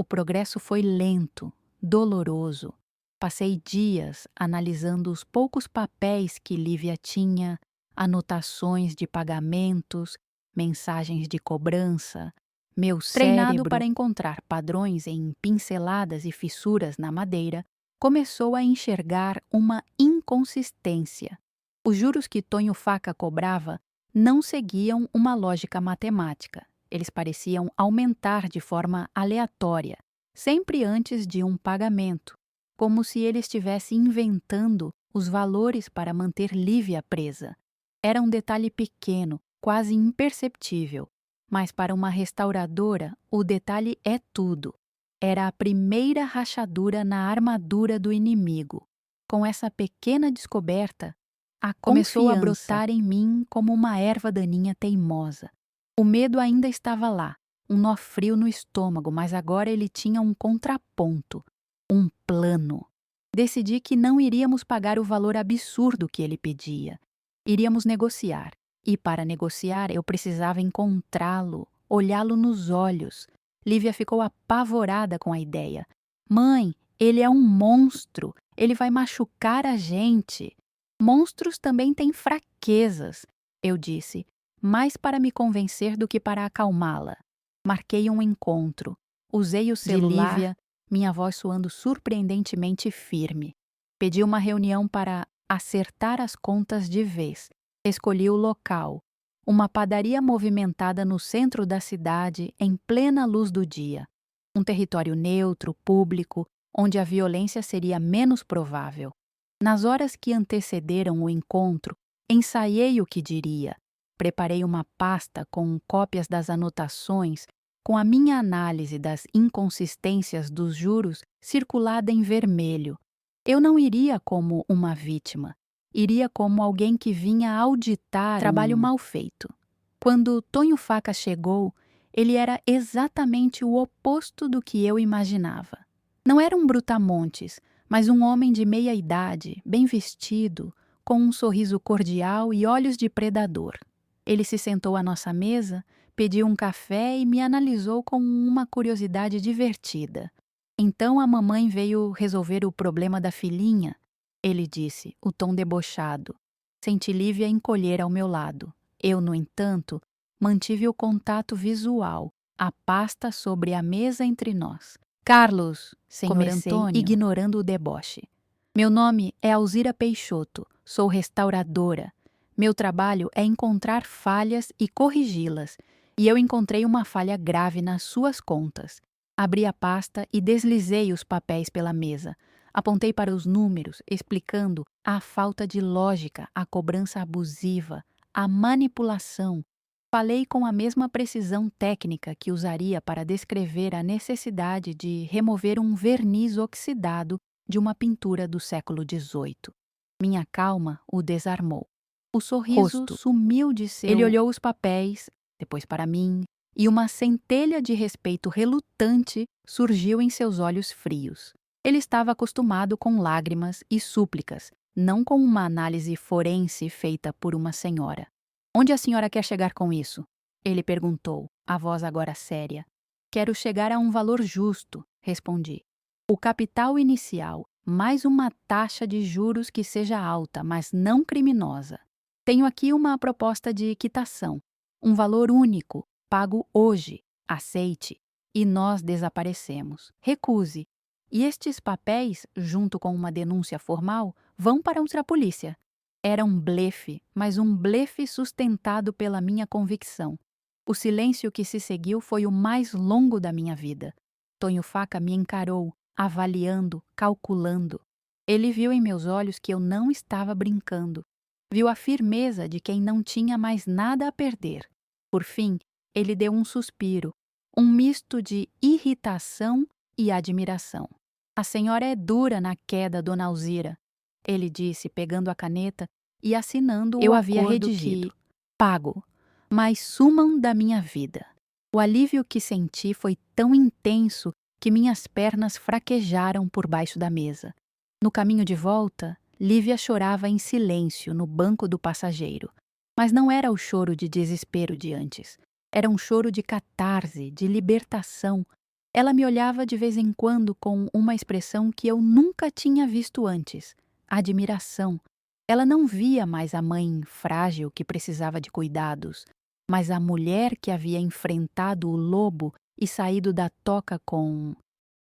O progresso foi lento, doloroso. Passei dias analisando os poucos papéis que Lívia tinha, anotações de pagamentos, mensagens de cobrança. Meu treinado cérebro, para encontrar padrões em pinceladas e fissuras na madeira, começou a enxergar uma inconsistência. Os juros que Tonho Faca cobrava não seguiam uma lógica matemática. Eles pareciam aumentar de forma aleatória, sempre antes de um pagamento, como se ele estivesse inventando os valores para manter Lívia presa. Era um detalhe pequeno, quase imperceptível, mas para uma restauradora o detalhe é tudo. Era a primeira rachadura na armadura do inimigo. Com essa pequena descoberta, a começou a brotar em mim como uma erva daninha teimosa. O medo ainda estava lá, um nó frio no estômago, mas agora ele tinha um contraponto, um plano. Decidi que não iríamos pagar o valor absurdo que ele pedia. Iríamos negociar. E para negociar eu precisava encontrá-lo, olhá-lo nos olhos. Lívia ficou apavorada com a ideia. Mãe, ele é um monstro. Ele vai machucar a gente. Monstros também têm fraquezas, eu disse, mais para me convencer do que para acalmá-la. Marquei um encontro. Usei o celular, de Lívia, minha voz soando surpreendentemente firme. Pedi uma reunião para acertar as contas de vez. Escolhi o local, uma padaria movimentada no centro da cidade, em plena luz do dia. Um território neutro, público, onde a violência seria menos provável. Nas horas que antecederam o encontro, ensaiei o que diria. Preparei uma pasta com cópias das anotações, com a minha análise das inconsistências dos juros circulada em vermelho. Eu não iria como uma vítima. Iria como alguém que vinha auditar trabalho mal feito. Quando Tonho Faca chegou, ele era exatamente o oposto do que eu imaginava. Não era um brutamontes, mas um homem de meia idade, bem vestido, com um sorriso cordial e olhos de predador. Ele se sentou à nossa mesa, pediu um café e me analisou com uma curiosidade divertida. Então a mamãe veio resolver o problema da filhinha, ele disse, o tom debochado. Senti Lívia encolher ao meu lado. Eu, no entanto, mantive o contato visual, a pasta sobre a mesa entre nós. Carlos, senhor Antônio, ignorando o deboche. Meu nome é Alzira Peixoto, sou restauradora. Meu trabalho é encontrar falhas e corrigi-las, e eu encontrei uma falha grave nas suas contas. Abri a pasta e deslizei os papéis pela mesa. Apontei para os números, explicando a falta de lógica, a cobrança abusiva, a manipulação. Falei com a mesma precisão técnica que usaria para descrever a necessidade de remover um verniz oxidado de uma pintura do século XVIII. Minha calma o desarmou. O sorriso sumiu de seu... Ele olhou os papéis, depois para mim, e uma centelha de respeito relutante surgiu em seus olhos frios. Ele estava acostumado com lágrimas e súplicas, não com uma análise forense feita por uma senhora. Onde a senhora quer chegar com isso? Ele perguntou, a voz agora séria. Quero chegar a um valor justo, respondi. O capital inicial, mais uma taxa de juros que seja alta, mas não criminosa. Tenho aqui uma proposta de quitação. Um valor único, pago hoje. Aceite. E nós desaparecemos. Recuse. E estes papéis, junto com uma denúncia formal, vão para outra polícia. Era um blefe, mas um blefe sustentado pela minha convicção. O silêncio que se seguiu foi o mais longo da minha vida. Tonho Faca me encarou, avaliando, calculando. Ele viu em meus olhos que eu não estava brincando. Viu a firmeza de quem não tinha mais nada a perder. Por fim, ele deu um suspiro, um misto de irritação e admiração. A senhora é dura na queda, dona Alzira, ele disse, pegando a caneta e assinando o havia acordo redigido. Pago, mas sumam da minha vida. O alívio que senti foi tão intenso que minhas pernas fraquejaram por baixo da mesa. No caminho de volta, Lívia chorava em silêncio no banco do passageiro. Mas não era o choro de desespero de antes. Era um choro de catarse, de libertação. Ela me olhava de vez em quando com uma expressão que eu nunca tinha visto antes: admiração. Ela não via mais a mãe frágil que precisava de cuidados, mas a mulher que havia enfrentado o lobo e saído da toca com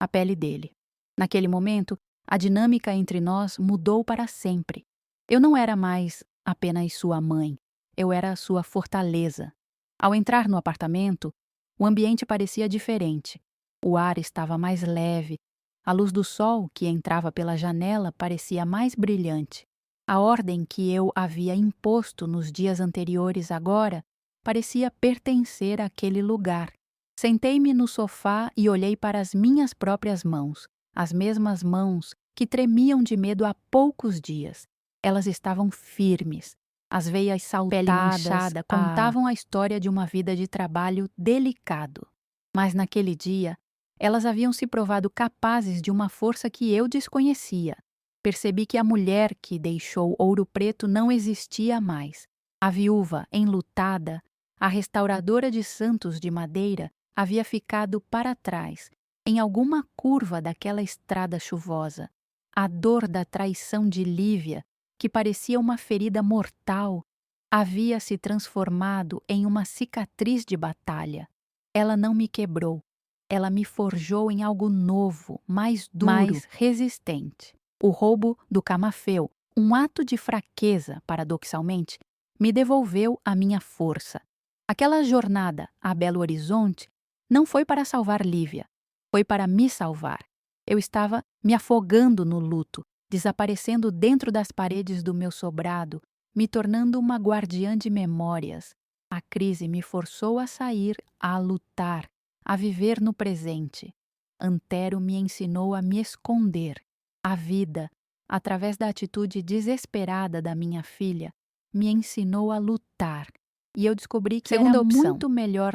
a pele dele. Naquele momento, a dinâmica entre nós mudou para sempre. Eu não era mais apenas sua mãe, eu era sua fortaleza. Ao entrar no apartamento, o ambiente parecia diferente. O ar estava mais leve, a luz do sol que entrava pela janela parecia mais brilhante. A ordem que eu havia imposto nos dias anteriores agora parecia pertencer àquele lugar. Sentei-me no sofá e olhei para as minhas próprias mãos, as mesmas mãos que tremiam de medo há poucos dias. Elas estavam firmes, as veias saltadas, pele manchada, contavam a história de uma vida de trabalho delicado. Mas naquele dia, elas haviam se provado capazes de uma força que eu desconhecia. Percebi que a mulher que deixou Ouro Preto não existia mais. A viúva, enlutada, a restauradora de santos de madeira, havia ficado para trás, em alguma curva daquela estrada chuvosa. A dor da traição de Lívia, que parecia uma ferida mortal, havia se transformado em uma cicatriz de batalha. Ela não me quebrou. Ela me forjou em algo novo, mais duro, mais resistente. O roubo do camafeu, um ato de fraqueza, paradoxalmente, me devolveu a minha força. Aquela jornada a Belo Horizonte não foi para salvar Lívia, foi para me salvar. Eu estava me afogando no luto, desaparecendo dentro das paredes do meu sobrado, me tornando uma guardiã de memórias. A crise me forçou a sair, a lutar, a viver no presente. Antero me ensinou a me esconder. A vida, através da atitude desesperada da minha filha, me ensinou a lutar. E eu descobri que Segunda era opção. muito melhor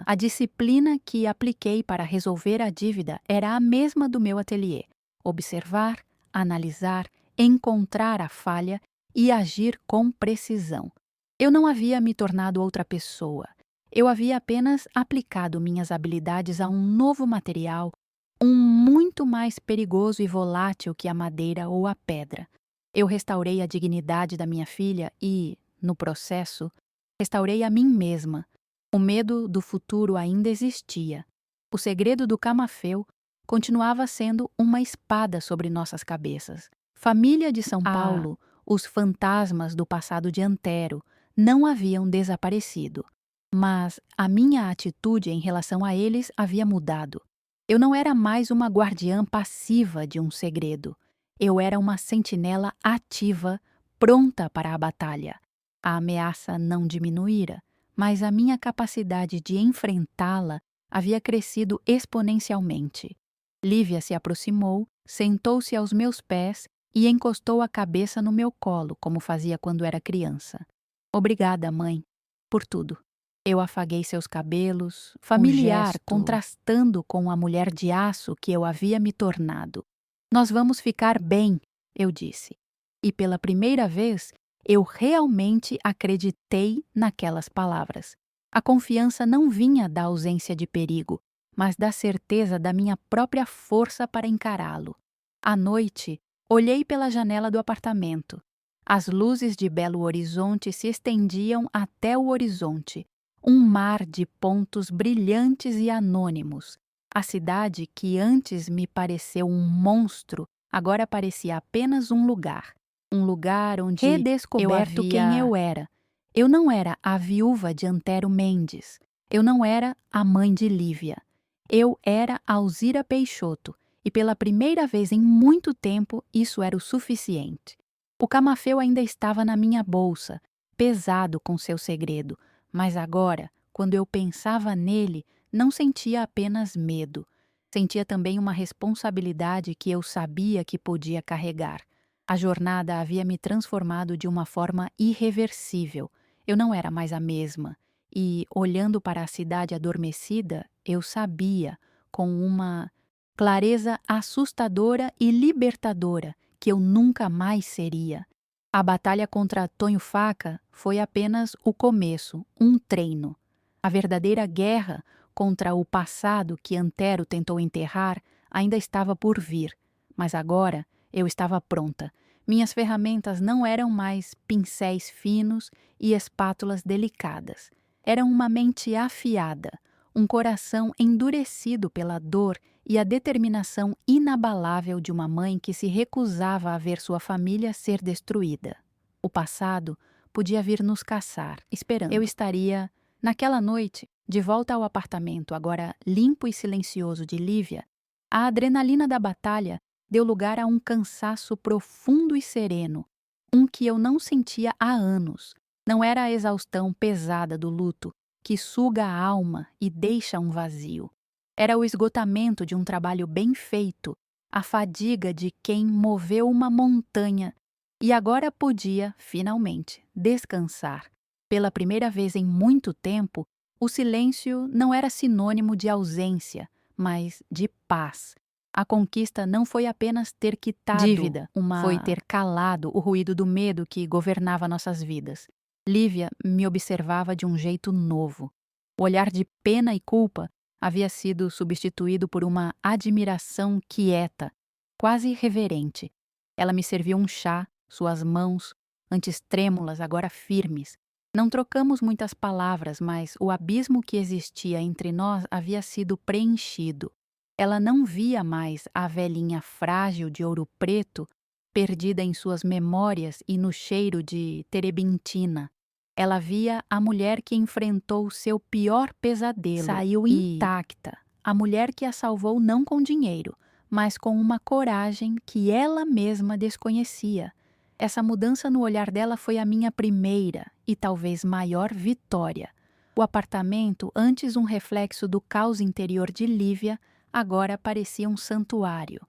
A disciplina que apliquei para resolver a dívida era a mesma do meu ateliê. Observar, analisar, encontrar a falha e agir com precisão. Eu não havia me tornado outra pessoa. Eu havia apenas aplicado minhas habilidades a um novo material, um muito mais perigoso e volátil que a madeira ou a pedra. Eu restaurei a dignidade da minha filha e, no processo, restaurei a mim mesma. O medo do futuro ainda existia. O segredo do camafeu continuava sendo uma espada sobre nossas cabeças. Família de São Paulo, os fantasmas do passado de Antero não haviam desaparecido. Mas a minha atitude em relação a eles havia mudado. Eu não era mais uma guardiã passiva de um segredo. Eu era uma sentinela ativa, pronta para a batalha. A ameaça não diminuíra, mas a minha capacidade de enfrentá-la havia crescido exponencialmente. Lívia se aproximou, sentou-se aos meus pés e encostou a cabeça no meu colo, como fazia quando era criança. Obrigada, mãe, por tudo. Eu afaguei seus cabelos, familiar, contrastando com a mulher de aço que eu havia me tornado. Nós vamos ficar bem, eu disse. E pela primeira vez, eu realmente acreditei naquelas palavras. A confiança não vinha da ausência de perigo, mas da certeza da minha própria força para encará-lo. À noite, olhei pela janela do apartamento. As luzes de Belo Horizonte se estendiam até o horizonte, um mar de pontos brilhantes e anônimos. A cidade, que antes me pareceu um monstro, agora parecia apenas um lugar. Um lugar onde redescoberto quem eu era. Eu não era a viúva de Antero Mendes. Eu não era a mãe de Lívia. Eu era Alzira Peixoto, e pela primeira vez em muito tempo isso era o suficiente. O camafeu ainda estava na minha bolsa, pesado com seu segredo, mas agora, quando eu pensava nele, não sentia apenas medo. Sentia também uma responsabilidade que eu sabia que podia carregar. A jornada havia me transformado de uma forma irreversível. Eu não era mais a mesma. E, olhando para a cidade adormecida, eu sabia, com uma clareza assustadora e libertadora, que eu nunca mais seria. A batalha contra Tonho Faca foi apenas o começo, um treino. A verdadeira guerra contra o passado que Antero tentou enterrar ainda estava por vir, mas agora eu estava pronta. Minhas ferramentas não eram mais pincéis finos e espátulas delicadas. Eram uma mente afiada, um coração endurecido pela dor e a determinação inabalável de uma mãe que se recusava a ver sua família ser destruída. O passado podia vir nos caçar, esperando. Eu estaria, naquela noite, de volta ao apartamento, agora limpo e silencioso de Lívia. A adrenalina da batalha deu lugar a um cansaço profundo e sereno, um que eu não sentia há anos. Não era a exaustão pesada do luto, que suga a alma e deixa um vazio. Era o esgotamento de um trabalho bem feito, a fadiga de quem moveu uma montanha e agora podia, finalmente, descansar. Pela primeira vez em muito tempo, o silêncio não era sinônimo de ausência, mas de paz. A conquista não foi apenas ter quitado dívida, foi ter calado o ruído do medo que governava nossas vidas. Lívia me observava de um jeito novo. O olhar de pena e culpa havia sido substituído por uma admiração quieta, quase reverente. Ela me serviu um chá, suas mãos, antes trêmulas, agora firmes. Não trocamos muitas palavras, mas o abismo que existia entre nós havia sido preenchido. Ela não via mais a velhinha frágil de ouro preto, perdida em suas memórias e no cheiro de terebintina. Ela via a mulher que enfrentou seu pior pesadelo. Saiu intacta. A mulher que a salvou não com dinheiro, mas com uma coragem que ela mesma desconhecia. Essa mudança no olhar dela foi a minha primeira e talvez maior vitória. O apartamento, antes um reflexo do caos interior de Lívia, agora parecia um santuário.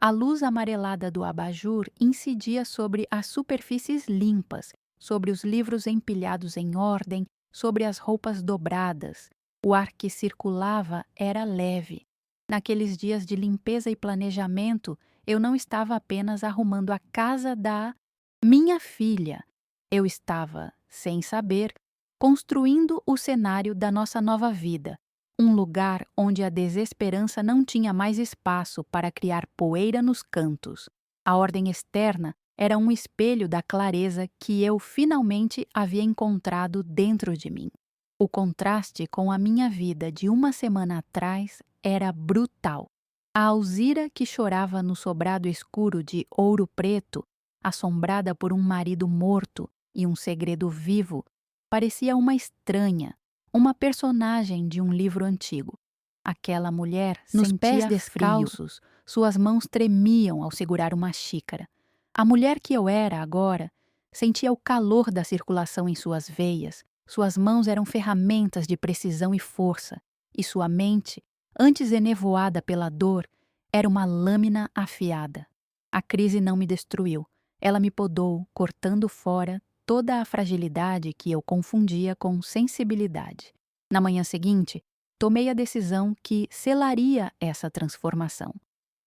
A luz amarelada do abajur incidia sobre as superfícies limpas, sobre os livros empilhados em ordem, sobre as roupas dobradas. O ar que circulava era leve. Naqueles dias de limpeza e planejamento, eu não estava apenas arrumando a casa da minha filha. Eu estava, sem saber, construindo o cenário da nossa nova vida. Um lugar onde a desesperança não tinha mais espaço para criar poeira nos cantos. A ordem externa era um espelho da clareza que eu finalmente havia encontrado dentro de mim. O contraste com a minha vida de uma semana atrás era brutal. A Alzira que chorava no sobrado escuro de ouro preto, assombrada por um marido morto e um segredo vivo, parecia uma estranha, uma personagem de um livro antigo. Aquela mulher nos pés descalços, suas mãos tremiam ao segurar uma xícara. A mulher que eu era agora sentia o calor da circulação em suas veias, suas mãos eram ferramentas de precisão e força, e sua mente, antes enevoada pela dor, era uma lâmina afiada. A crise não me destruiu, ela me podou, cortando fora toda a fragilidade que eu confundia com sensibilidade. Na manhã seguinte, tomei a decisão que selaria essa transformação.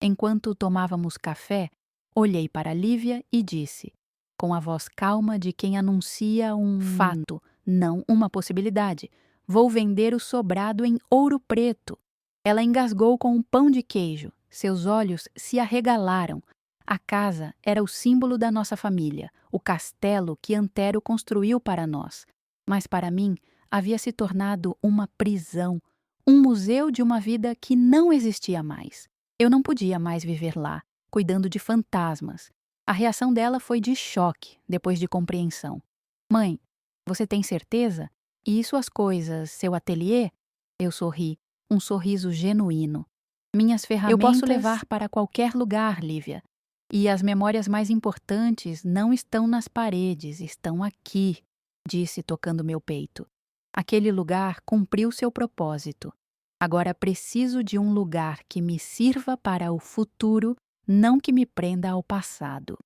Enquanto tomávamos café, olhei para Lívia e disse, com a voz calma de quem anuncia um fato, não uma possibilidade: vou vender o sobrado em ouro preto. Ela engasgou com um pão de queijo, seus olhos se arregalaram. A casa era o símbolo da nossa família, o castelo que Antero construiu para nós. Mas para mim, havia se tornado uma prisão, um museu de uma vida que não existia mais. Eu não podia mais viver lá, cuidando de fantasmas. A reação dela foi de choque, depois de compreensão. Mãe, você tem certeza? E suas coisas, seu ateliê? Eu sorri, um sorriso genuíno. Minhas ferramentas eu posso levar para qualquer lugar, Lívia. E as memórias mais importantes não estão nas paredes, estão aqui, disse tocando meu peito. Aquele lugar cumpriu seu propósito. Agora preciso de um lugar que me sirva para o futuro, não que me prenda ao passado.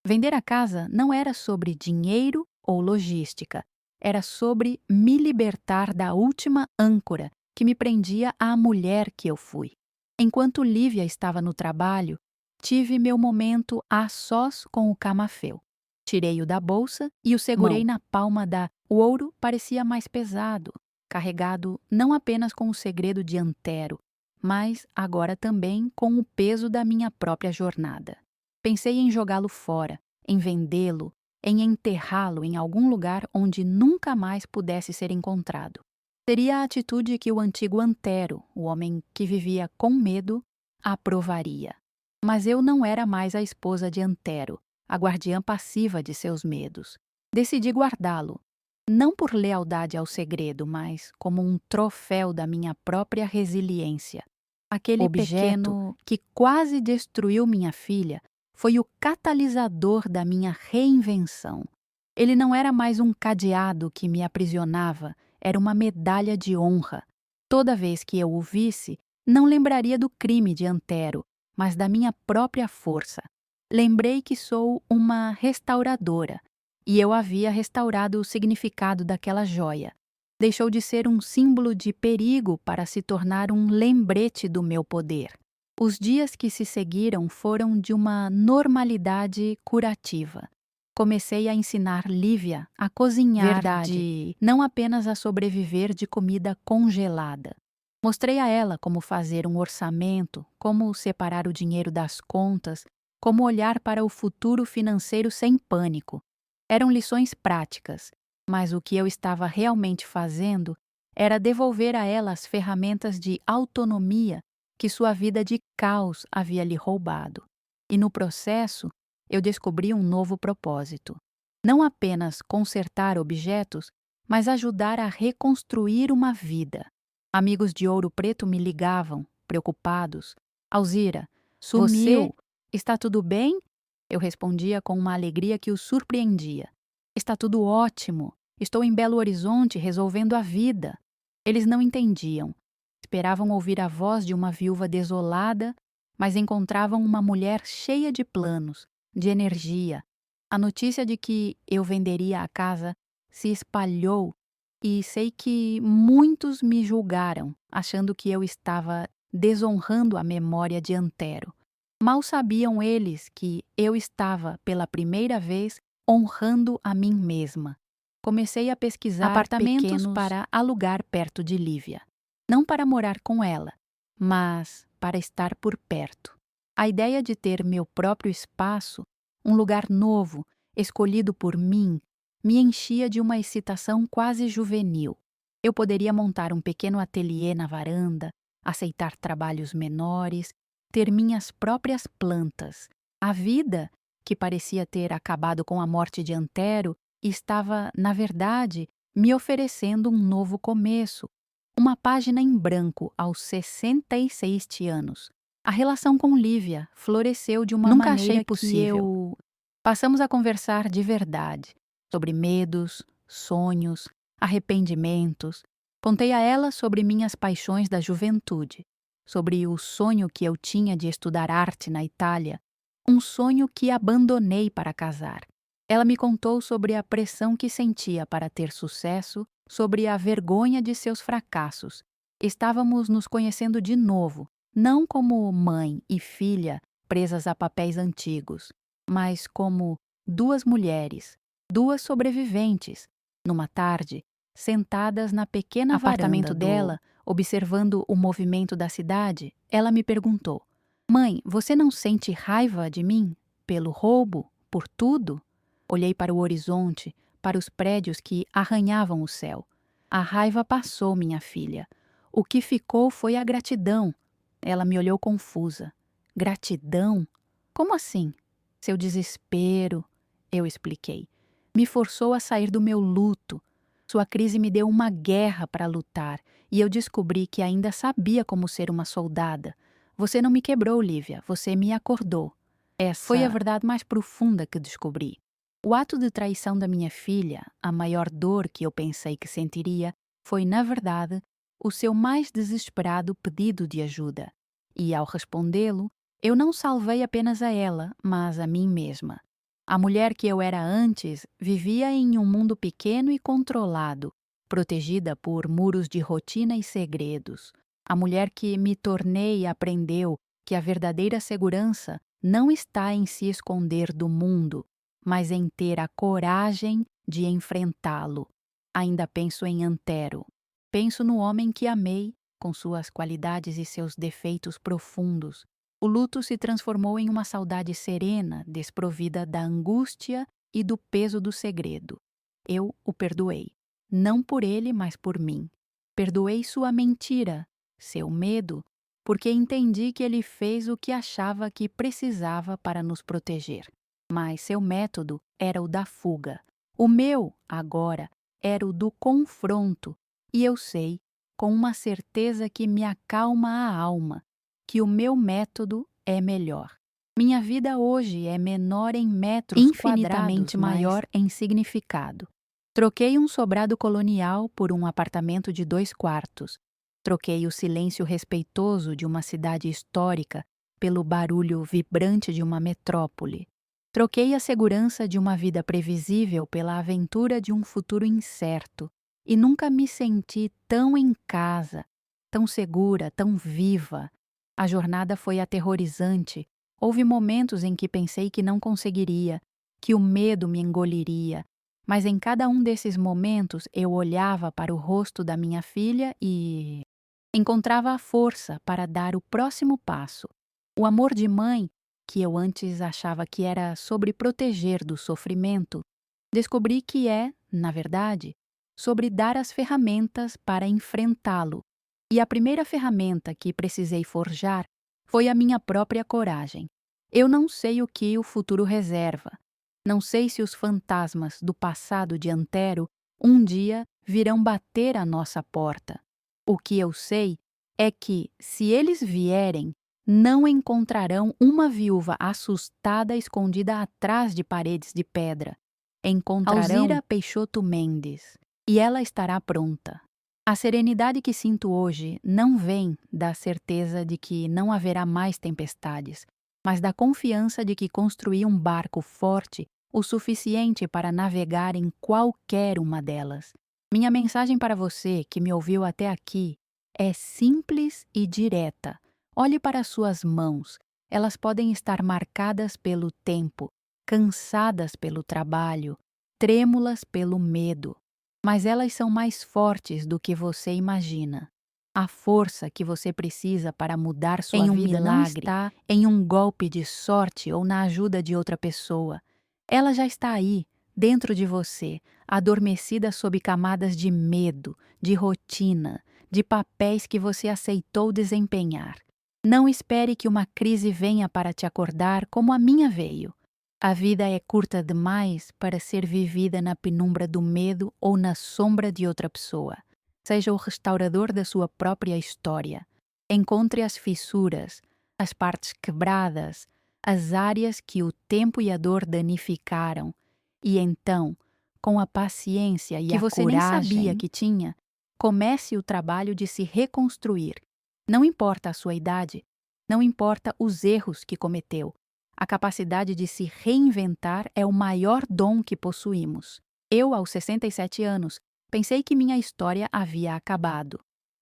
Vender a casa não era sobre dinheiro ou logística. Era sobre me libertar da última âncora que me prendia à mulher que eu fui. Enquanto Lívia estava no trabalho, tive meu momento a sós com o camafeu. Tirei-o da bolsa e o segurei na palma da... O ouro parecia mais pesado, carregado não apenas com o segredo de Antero, mas agora também com o peso da minha própria jornada. Pensei em jogá-lo fora, em vendê-lo, em enterrá-lo em algum lugar onde nunca mais pudesse ser encontrado. Seria a atitude que o antigo Antero, o homem que vivia com medo, aprovaria. Mas eu não era mais a esposa de Antero, a guardiã passiva de seus medos. Decidi guardá-lo, não por lealdade ao segredo, mas como um troféu da minha própria resiliência. Aquele objeto que quase destruiu minha filha foi o catalisador da minha reinvenção. Ele não era mais um cadeado que me aprisionava, era uma medalha de honra. Toda vez que eu o visse, não lembraria do crime de Antero, mas da minha própria força. Lembrei que sou uma restauradora, e eu havia restaurado o significado daquela joia. Deixou de ser um símbolo de perigo para se tornar um lembrete do meu poder. Os dias que se seguiram foram de uma normalidade curativa. Comecei a ensinar Lívia a cozinhar não apenas a sobreviver de comida congelada. Mostrei a ela como fazer um orçamento, como separar o dinheiro das contas, como olhar para o futuro financeiro sem pânico. Eram lições práticas, mas o que eu estava realmente fazendo era devolver a ela as ferramentas de autonomia que sua vida de caos havia lhe roubado. E no processo, eu descobri um novo propósito. Não apenas consertar objetos, mas ajudar a reconstruir uma vida. Amigos de Ouro Preto me ligavam, preocupados. Alzira, sumiu. Está tudo bem? Eu respondia com uma alegria que os surpreendia. Está tudo ótimo. Estou em Belo Horizonte resolvendo a vida. Eles não entendiam. Esperavam ouvir a voz de uma viúva desolada, mas encontravam uma mulher cheia de planos, de energia. A notícia de que eu venderia a casa se espalhou e sei que muitos me julgaram, achando que eu estava desonrando a memória de Antero. Mal sabiam eles que eu estava, pela primeira vez, honrando a mim mesma. Comecei a pesquisar apartamentos pequenos para alugar perto de Lívia. Não para morar com ela, mas para estar por perto. A ideia de ter meu próprio espaço, um lugar novo, escolhido por mim, me enchia de uma excitação quase juvenil. Eu poderia montar um pequeno ateliê na varanda, aceitar trabalhos menores, ter minhas próprias plantas. A vida, que parecia ter acabado com a morte de Antero, estava, na verdade, me oferecendo um novo começo, uma página em branco aos 66 anos. A relação com Lívia floresceu de uma Nunca maneira achei possível. Passamos a conversar de verdade, sobre medos, sonhos, arrependimentos. Contei a ela sobre minhas paixões da juventude, sobre o sonho que eu tinha de estudar arte na Itália, um sonho que abandonei para casar. Ela me contou sobre a pressão que sentia para ter sucesso, sobre a vergonha de seus fracassos. Estávamos nos conhecendo de novo, não como mãe e filha presas a papéis antigos, mas como duas mulheres, duas sobreviventes. Numa tarde, sentadas na pequena apartamento dela, observando o movimento da cidade, ela me perguntou: "Mãe, você não sente raiva de mim?" pelo roubo, por tudo. Olhei para o horizonte, para os prédios que arranhavam o céu. A raiva passou, minha filha. O que ficou foi a gratidão. Ela me olhou confusa. Gratidão? Como assim? Seu desespero, eu expliquei, me forçou a sair do meu luto. Sua crise me deu uma guerra para lutar e eu descobri que ainda sabia como ser uma soldada. Você não me quebrou, Lívia, você me acordou. Essa foi a verdade mais profunda que descobri. O ato de traição da minha filha, a maior dor que eu pensei que sentiria, foi, na verdade, o seu mais desesperado pedido de ajuda. E, ao respondê-lo, eu não salvei apenas a ela, mas a mim mesma. A mulher que eu era antes vivia em um mundo pequeno e controlado, protegida por muros de rotina e segredos. A mulher que me tornei aprendeu que a verdadeira segurança não está em se esconder do mundo, mas em ter a coragem de enfrentá-lo. Ainda penso em Antero. Penso no homem que amei, com suas qualidades e seus defeitos profundos. O luto se transformou em uma saudade serena, desprovida da angústia e do peso do segredo. Eu o perdoei. Não por ele, mas por mim. Perdoei sua mentira, seu medo, porque entendi que ele fez o que achava que precisava para nos proteger. Mas seu método era o da fuga. O meu, agora, era o do confronto. E eu sei, com uma certeza que me acalma a alma, que o meu método é melhor. Minha vida hoje é menor em metros infinitamente maior em significado. Troquei um sobrado colonial por um apartamento de 2 quartos. Troquei o silêncio respeitoso de uma cidade histórica pelo barulho vibrante de uma metrópole. Troquei a segurança de uma vida previsível pela aventura de um futuro incerto. E nunca me senti tão em casa, tão segura, tão viva. A jornada foi aterrorizante. Houve momentos em que pensei que não conseguiria, que o medo me engoliria. Mas em cada um desses momentos eu olhava para o rosto da minha filha e encontrava a força para dar o próximo passo. O amor de mãe, que eu antes achava que era sobre proteger do sofrimento, descobri que é, na verdade, sobre dar as ferramentas para enfrentá-lo. E a primeira ferramenta que precisei forjar foi a minha própria coragem. Eu não sei o que o futuro reserva. Não sei se os fantasmas do passado de Antero um dia virão bater à nossa porta. O que eu sei é que, se eles vierem, não encontrarão uma viúva assustada escondida atrás de paredes de pedra. Encontrarão Alzira Peixoto Mendes, e ela estará pronta. A serenidade que sinto hoje não vem da certeza de que não haverá mais tempestades, mas da confiança de que construí um barco forte o suficiente para navegar em qualquer uma delas. Minha mensagem para você que me ouviu até aqui é simples e direta. Olhe para suas mãos. Elas podem estar marcadas pelo tempo, cansadas pelo trabalho, trêmulas pelo medo. Mas elas são mais fortes do que você imagina. A força que você precisa para mudar sua vida não está em um golpe de sorte ou na ajuda de outra pessoa. Ela já está aí, dentro de você, adormecida sob camadas de medo, de rotina, de papéis que você aceitou desempenhar. Não espere que uma crise venha para te acordar como a minha veio. A vida é curta demais para ser vivida na penumbra do medo ou na sombra de outra pessoa. Seja o restaurador da sua própria história. Encontre as fissuras, as partes quebradas, as áreas que o tempo e a dor danificaram. E então, com a paciência e a coragem que você nem sabia que tinha, comece o trabalho de se reconstruir. Não importa a sua idade, não importa os erros que cometeu. A capacidade de se reinventar é o maior dom que possuímos. Eu, aos 67 anos, pensei que minha história havia acabado.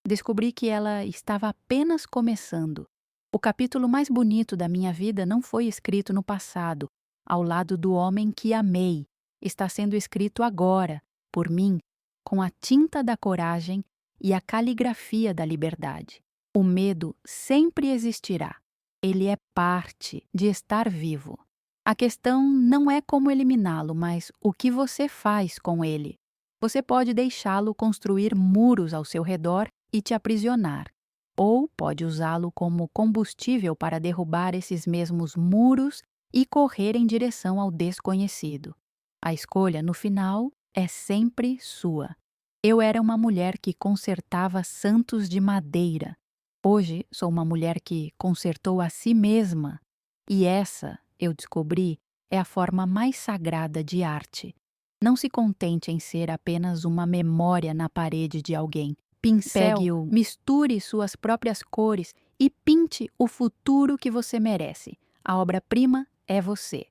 Descobri que ela estava apenas começando. O capítulo mais bonito da minha vida não foi escrito no passado, ao lado do homem que amei. Está sendo escrito agora, por mim, com a tinta da coragem e a caligrafia da liberdade. O medo sempre existirá. Ele é parte de estar vivo. A questão não é como eliminá-lo, mas o que você faz com ele. Você pode deixá-lo construir muros ao seu redor e te aprisionar, ou pode usá-lo como combustível para derrubar esses mesmos muros e correr em direção ao desconhecido. A escolha, no final, é sempre sua. Eu era uma mulher que consertava santos de madeira. Hoje sou uma mulher que consertou a si mesma. E essa, eu descobri, é a forma mais sagrada de arte. Não se contente em ser apenas uma memória na parede de alguém. Pegue-o, misture suas próprias cores e pinte o futuro que você merece. A obra-prima é você.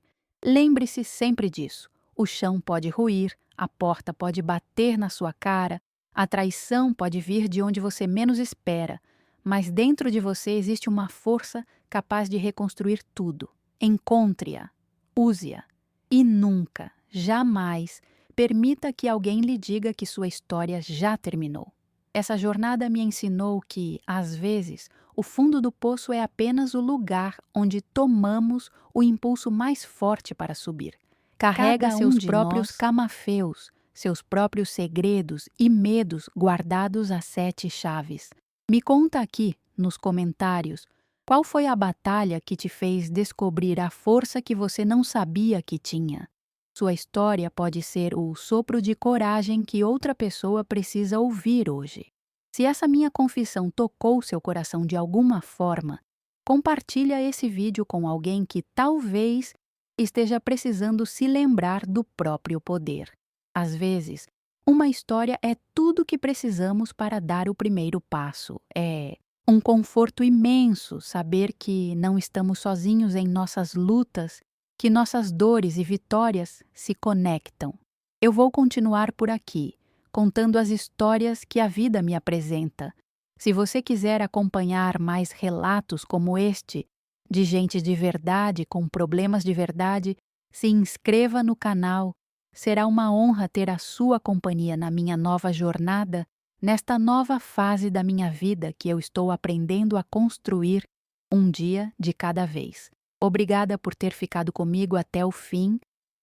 Lembre-se sempre disso. O chão pode ruir, a porta pode bater na sua cara, a traição pode vir de onde você menos espera, mas dentro de você existe uma força capaz de reconstruir tudo. Encontre-a, use-a e nunca, jamais, permita que alguém lhe diga que sua história já terminou. Essa jornada me ensinou que, às vezes, o fundo do poço é apenas o lugar onde tomamos o impulso mais forte para subir. Carrega seus próprios camafeus, seus próprios segredos e medos guardados a 7 chaves. Me conta aqui, nos comentários, qual foi a batalha que te fez descobrir a força que você não sabia que tinha. Sua história pode ser o sopro de coragem que outra pessoa precisa ouvir hoje. Se essa minha confissão tocou seu coração de alguma forma, compartilha esse vídeo com alguém que talvez esteja precisando se lembrar do próprio poder. Às vezes, uma história é tudo que precisamos para dar o primeiro passo. É um conforto imenso saber que não estamos sozinhos em nossas lutas, que nossas dores e vitórias se conectam. Eu vou continuar por aqui, contando as histórias que a vida me apresenta. Se você quiser acompanhar mais relatos como este, de gente de verdade com problemas de verdade, se inscreva no canal. Será uma honra ter a sua companhia na minha nova jornada, nesta nova fase da minha vida que eu estou aprendendo a construir um dia de cada vez. Obrigada por ter ficado comigo até o fim.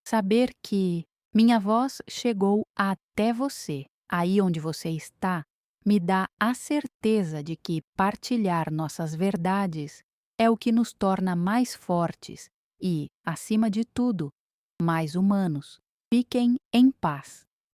Saber que minha voz chegou até você, aí onde você está, me dá a certeza de que partilhar nossas verdades é o que nos torna mais fortes e, acima de tudo, mais humanos. Fiquem em paz.